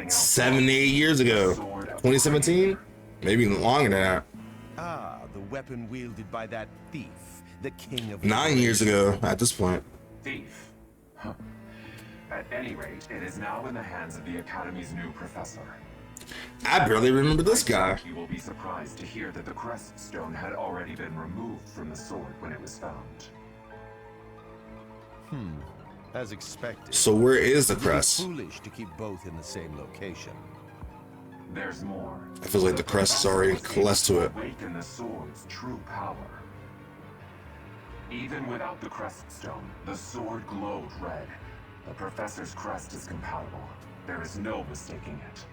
7 to 8 years ago. 2017? Maybe longer than that. Ah, the weapon wielded by that thief, the king of 9 years ago at this point. Thief. Huh. At any rate, it is now in the hands of the Academy's new professor. I barely remember this guy. You will be surprised to hear that the crest stone had already been removed from the sword when it was found. As expected. So where is the crest? It's foolish to keep both in the same location. There's more. I feel like the crest is already close to it. Awaken the sword's true power. Even without the crest stone, the sword glowed red. The professor's crest is compatible. There is no mistaking it.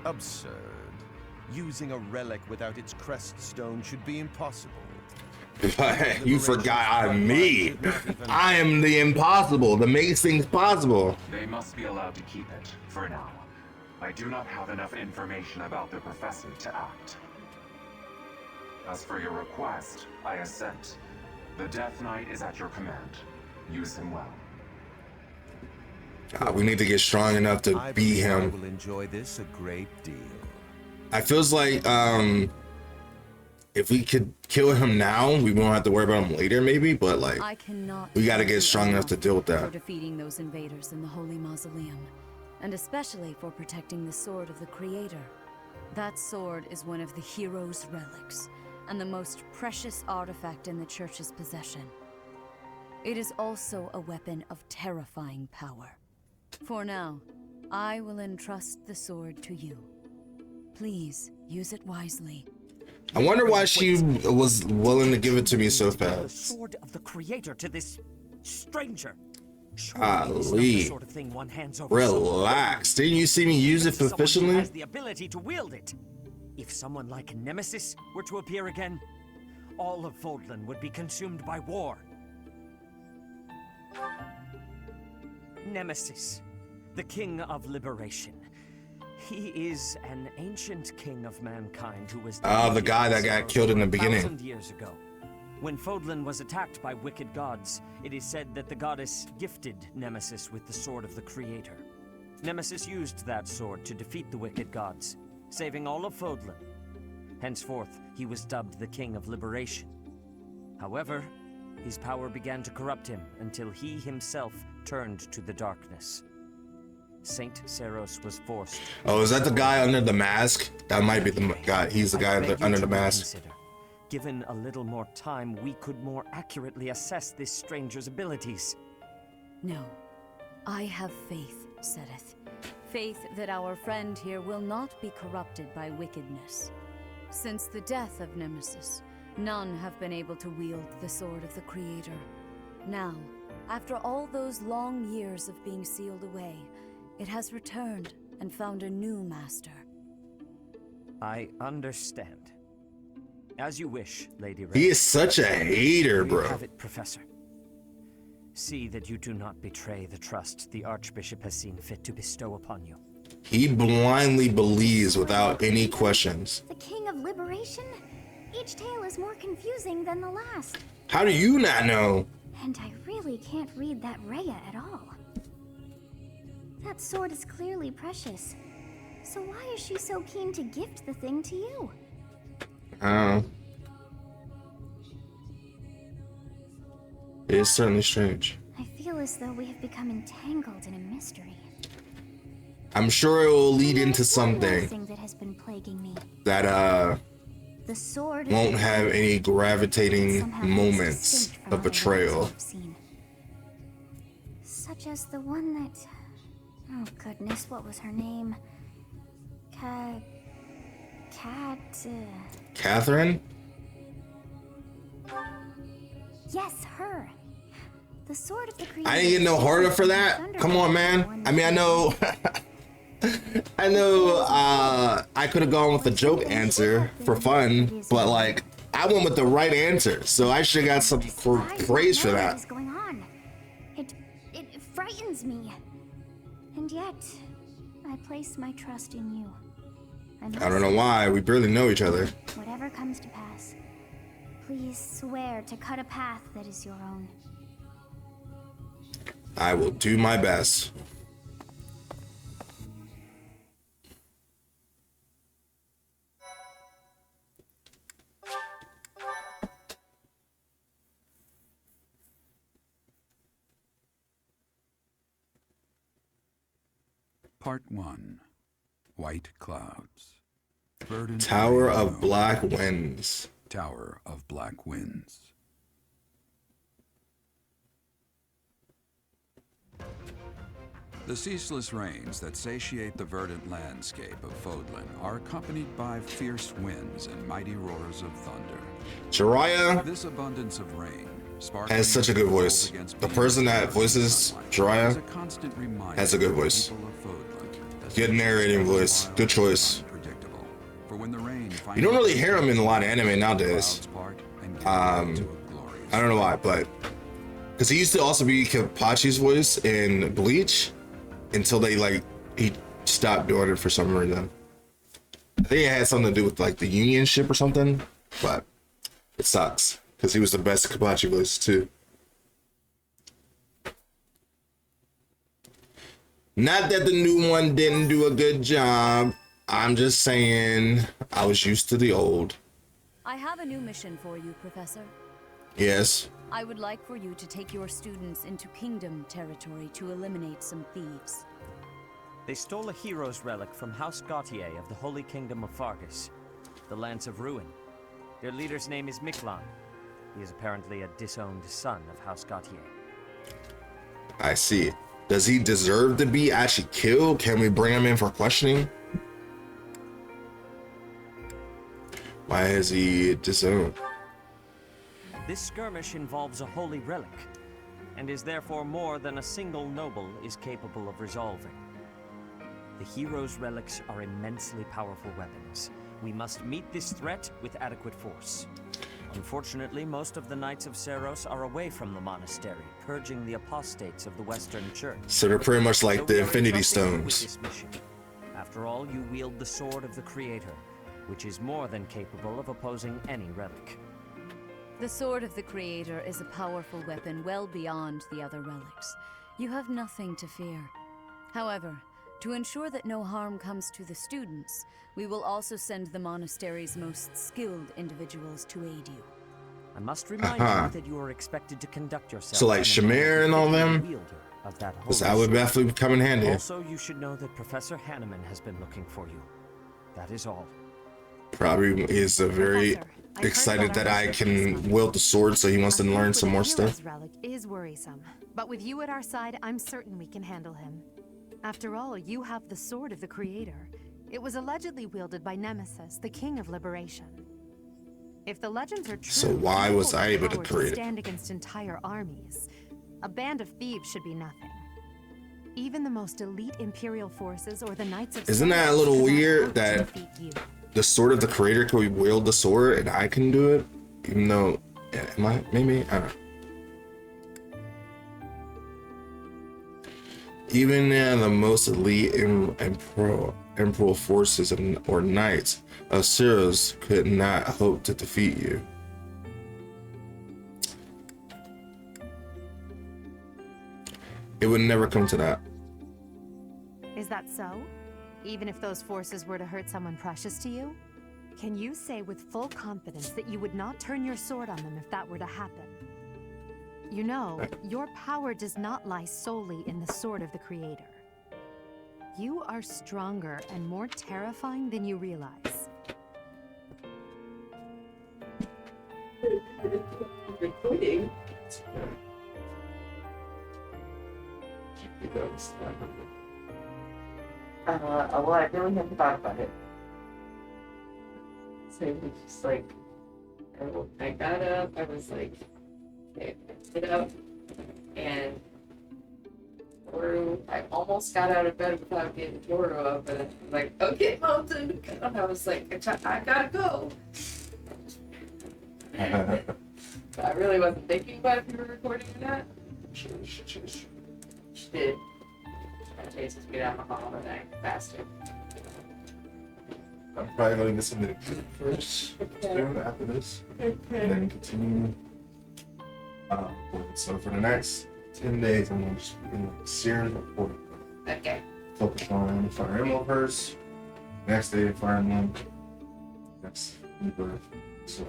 Absurd. Using a relic without its crest stone should be impossible. You forgot I'm me. I am the impossible, that makes things possible. They must be allowed to keep it, for now. I do not have enough information about the professor to act. As for your request, I assent. The Death Knight is at your command. Use him well. We need to get strong enough to beat him. I will enjoy this a great deal. I feels like if we could kill him now, we won't have to worry about him later, maybe. But like, we got to get strong enough to deal with For that. defeating those invaders in the Holy Mausoleum, and especially for protecting the sword of the Creator. That sword is one of the hero's relics, and the most precious artifact in the Church's possession. It is also a weapon of terrifying power. For now, I will entrust the sword to you. Please, use it wisely. I wonder why she was willing to give it to me so The fast. sword of the Creator to this stranger. Golly. Sort of thing one hands over Relax. Didn't you see me use it someone who efficiently? has the ability to wield it. If someone like Nemesis were to appear again, all of Fodlan would be consumed by war. Nemesis, the king of liberation. He is an ancient king of mankind who was The guy that got killed in the beginning. 1,000 years ago. When Fodlan was attacked by wicked gods, it is said that the goddess gifted Nemesis with the sword of the Creator. Nemesis used that sword to defeat the wicked gods, saving all of Fodlan. Henceforth, he was dubbed the King of Liberation. However, his power began to corrupt him until he himself turned to the darkness. Saint Seros was forced. Oh, is that the guy under the mask? That might be the guy. He's the guy under the mask. Given a little more time, we could more accurately assess this stranger's abilities. No. I have faith, Seteth. Faith that our friend here will not be corrupted by wickedness. Since the death of Nemesis, none have been able to wield the sword of the Creator. Now, after all those long years of being sealed away, it has returned and found a new master. I understand. As you wish, Lady Ray. He is such a hater, bro. Have it, Professor. See that you do not betray the trust the Archbishop has seen fit to bestow upon you. He blindly believes without any questions. The King of Liberation? Each tale is more confusing than the last. How do you not know? And I really can't read that Rhea at all. That sword is clearly precious. So why is she so keen to gift the thing to you? It is certainly strange. I feel as though we have become entangled in a mystery. I'm sure it will lead into something that has been plaguing me. that The sword won't have any gravitating moments of betrayal. Such as the one that... Oh goodness, what was her name? Catherine? Yes, her. The sword of the Creator. I didn't get no harder for that. Come on, man. I mean, I know I could have gone with a joke answer for fun, but like I went with the right answer, so I should have got some praise for that. What is going on? It frightens me. And yet, I place my trust in you. I don't know why. We barely know each other. Whatever comes to pass, please swear to cut a path that is your own. I will do my best. Part 1. White Clouds. Verdant Tower Rainbow. of Black Winds. Tower of Black Winds. The ceaseless rains that satiate the verdant landscape of Fodlan are accompanied by fierce winds and mighty roars of thunder. Jiraiya This abundance of rain has such a good voice. The person that voices Jiraiya has a good voice. Good narrating voice. Good choice. You don't really hear him in a lot of anime nowadays. I don't know why, but because he used to also be Kapachi's voice in Bleach until he stopped doing it for some reason. I think it had something to do with like the union ship or something, but it sucks because he was the best Kapachi voice too. Not that the new one didn't do a good job. I'm just saying I was used to the old. I have a new mission for you, Professor. Yes. I would like for you to take your students into Kingdom territory to eliminate some thieves. They stole a hero's relic from House Gautier of the Holy Kingdom of Fargus, the Lance of Ruin. Their leader's name is Miklan. He is apparently a disowned son of House Gautier. I see. Does he deserve to be actually killed? Can we bring him in for questioning? Why is he disowned? This skirmish involves a holy relic, and is therefore more than a single noble is capable of resolving. The hero's relics are immensely powerful weapons. We must meet this threat with adequate force. Unfortunately, most of the Knights of Seros are away from the monastery, purging the apostates of the Western Church. So they're pretty much like the Infinity With Stones. this mission. After all, you wield the sword of the Creator, which is more than capable of opposing any relic. The Sword of the Creator is a powerful weapon well beyond the other relics. You have nothing to fear. However, To ensure that no harm comes to the students, we will also send the monastery's most skilled individuals to aid you. I must remind you that you are expected to conduct yourself. So like Shamir and all them, because that would definitely come in handy. Also, you should know that Professor Hanneman has been looking for you. That is all. Probably is a very excited that I can wield the sword, so he wants to learn some more stuff. Relic is worrisome, but with you at our side, I'm certain we can handle him. After all, you have the sword of the Creator. It was allegedly wielded by Nemesis, the King of Liberation. If the legends are true, So why was I able to create it? Stand against entire armies. A band of thieves should be nothing. Even the most elite Imperial forces or the Knights of Isn't that a little weird that the sword of the Creator can wield the sword and I can do it? Even though, yeah, am I? Maybe? I don't know. Even the most elite Imperial forces or knights of Ceros could not hope to defeat you. It would never come to that. Is that so? Even if those forces were to hurt someone precious to you? Can you say with full confidence that you would not turn your sword on them if that were to happen? You know, your power does not lie solely in the sword of the Creator. You are stronger and more terrifying than you realize. Recording. Well, I really haven't thought about it. So it was just like, I got up, I was like, okay, sit up, and I almost got out of bed without getting the door open, and I'm like, okay, Mountain, and I was like, I gotta go. I really wasn't thinking about if you were recording or not. She did. That chases me down the hall and I faster. I'm probably going to get something to eat first, soon after this, and then continue. So for the next 10 days, I'm going to just be like series recording. Okay. Focus on Fire Emblem first. Next day, Fire Emblem. Next Rebirth. So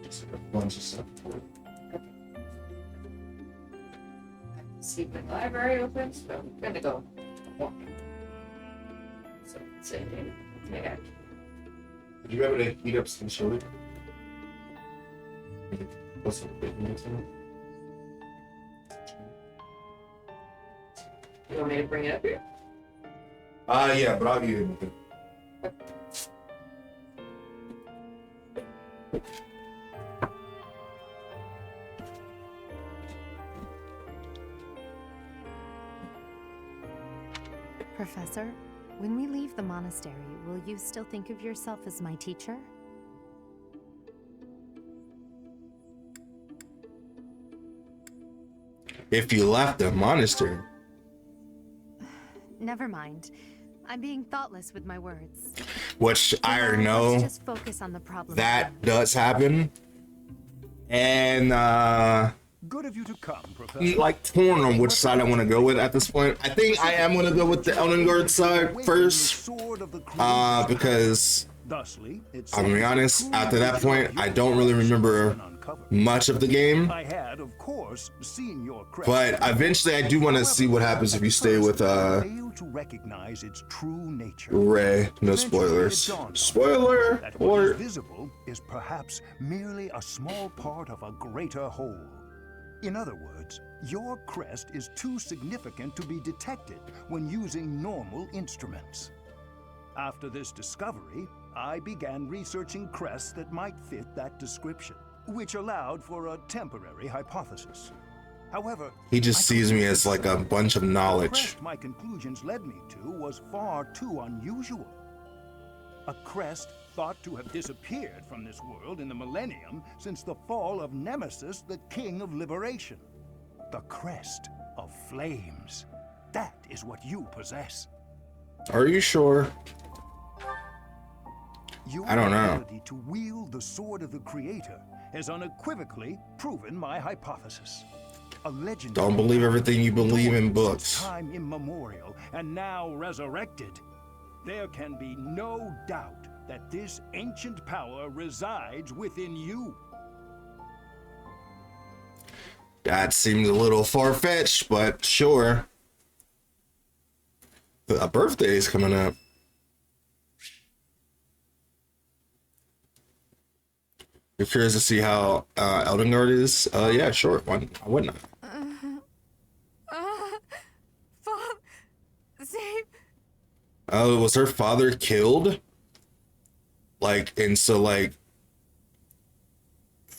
just a bunch of stuff for it. See my library open, so I'm gonna go walking. So sitting. Yeah. Would you be able to heat up some chili? Put some bacon into it? You want me to bring it up here? Yeah, but I'll eat it with it. Professor, when we leave the monastery, will you still think of yourself as my teacher? If you left the monastery. Never mind. I'm being thoughtless with my words. Which I already know let's just focus on the problem. That does happen. And Good of you to come, Professor. like torn on which side I want to go with at this point. I think I am going to go with the Elden side first. Because I'm gonna be honest, after that point, I don't really remember much of the game. I had, of course, seen your crest. But eventually I do want to see what happens if you stay with fail to recognize its true nature. Ray. No spoilers. Spoiler That what is alert. visible is perhaps merely a small part of a greater whole. In other words, your crest is too significant to be detected when using normal instruments. After this discovery, I began researching crests that might fit that description, which allowed for a temporary hypothesis. However, He just sees me as like a bunch of the knowledge. crest my conclusions led me to was far too unusual. A crest thought to have disappeared from this world in the millennium since the fall of Nemesis, the King of Liberation. The crest of flames. That is what you possess. Are you sure? Your I don't know. ability to wield the sword of the Creator has unequivocally proven my hypothesis. a legendary. Don't believe everything you believe in Since books. time immemorial and now resurrected. There can be no doubt that this ancient power resides within you. That seems a little far-fetched, but sure. A birthday is coming up. You're curious to see how Eldengard is? Yeah, sure. Why wouldn't I? Save. Oh, was her father killed? Like, and so, like,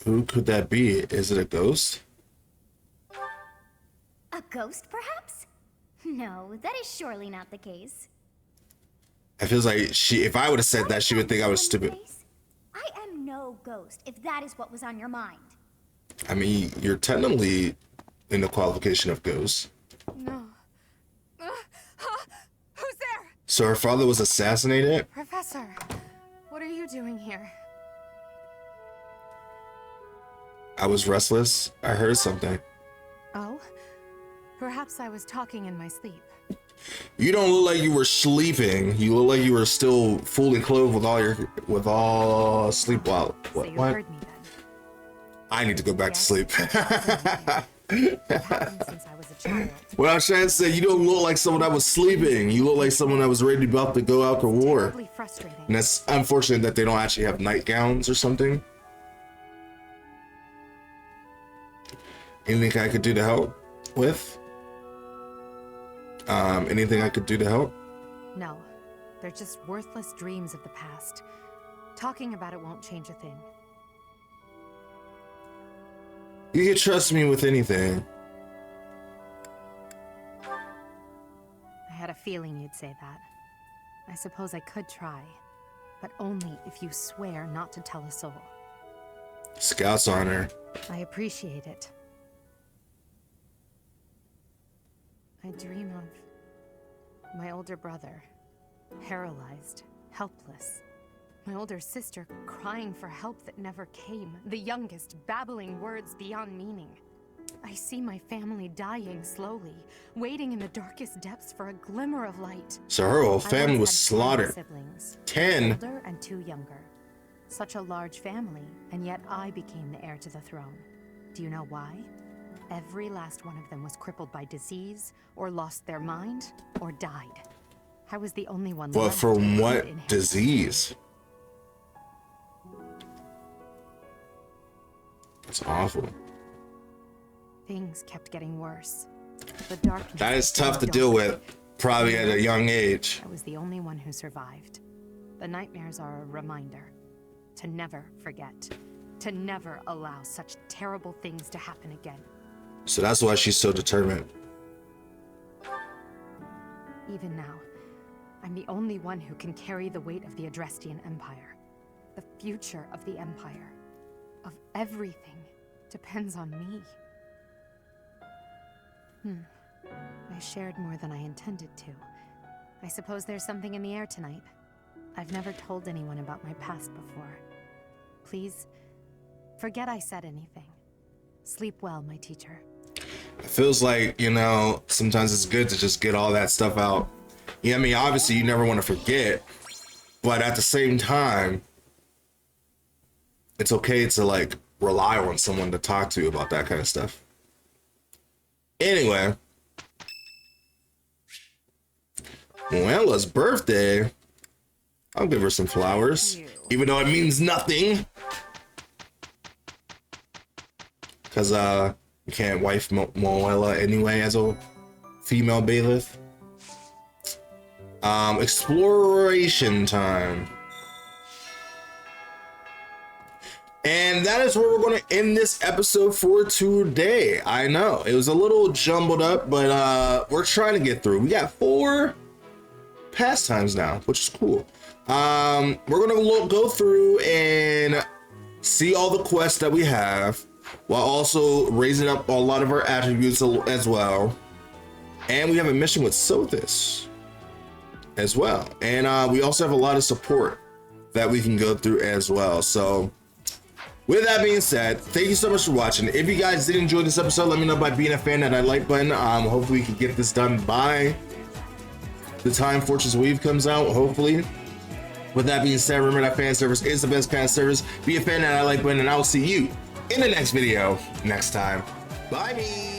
who could that be? Is it a ghost? A ghost, perhaps? No, that is surely not the case. It feels like if I would have said that, she would think I was stupid. I am no ghost, if that is what was on your mind. I mean, you're technically in the qualification of ghost. No. Who's there? So her father was assassinated? Professor, what are you doing here? I was restless. I heard something. Oh? Perhaps I was talking in my sleep. You don't look like you were sleeping. You look like you were still fully clothed with all sleep while. So you heard me then. I need to go back to sleep. It happened since I was a child. What I'm trying to say, you don't look like someone that was sleeping. You look like someone that was ready about to go out to war. Terribly frustrating. And that's unfortunate that they don't actually have nightgowns or something. Anything I could do to help with? Anything I could do to help? No, they're just worthless dreams of the past. Talking about it won't change a thing. You can trust me with anything. I had a feeling you'd say that. I suppose I could try, but only if you swear not to tell a soul. Scout's honor. I appreciate it. I dream of my older brother, paralyzed, helpless. My older sister crying for help that never came. The youngest babbling words beyond meaning. I see my family dying slowly, waiting in the darkest depths for a glimmer of light. So her whole family was slaughtered. 10 siblings, 10. 2 older and 2 younger. Such a large family, and yet I became the heir to the throne. Do you know why? Every last one of them was crippled by disease, or lost their mind, or died. I was the only one But left from who what could inherit. disease? That's awful. Things kept getting worse. The darkness That is tough to don't deal with, probably at a young age. I was the only one who survived. The nightmares are a reminder to never forget, to never allow such terrible things to happen again. So that's why she's so determined. Even now, I'm the only one who can carry the weight of the Adrestian Empire. The future of the Empire, of everything, depends on me. I shared more than I intended to. I suppose there's something in the air tonight. I've never told anyone about my past before. Please, forget I said anything. Sleep well, my teacher. It feels like, you know, sometimes it's good to just get all that stuff out. Yeah, I mean, obviously you never want to forget, but at the same time, it's okay to like rely on someone to talk to about that kind of stuff. Anyway, Moella's birthday. I'll give her some flowers, even though it means nothing. Because you can't wife Moella anyway as a female bailiff. Exploration time. And that is where we're going to end this episode for today. I know it was a little jumbled up, but we're trying to get through. We got 4 pastimes now, which is cool. We're going to go through and see all the quests that we have, while also raising up a lot of our attributes as well. And we have a mission with Sothis as well. And we also have a lot of support that we can go through as well. So with that being said, thank you so much for watching. If you guys did enjoy this episode, let me know by being a fan and that like button. Hopefully we can get this done by the time Fortune's Weave comes out, hopefully. With that being said, remember that fan service is the best fan service. Be a fan and that like button, and I will see you in the next video next time. Bye me.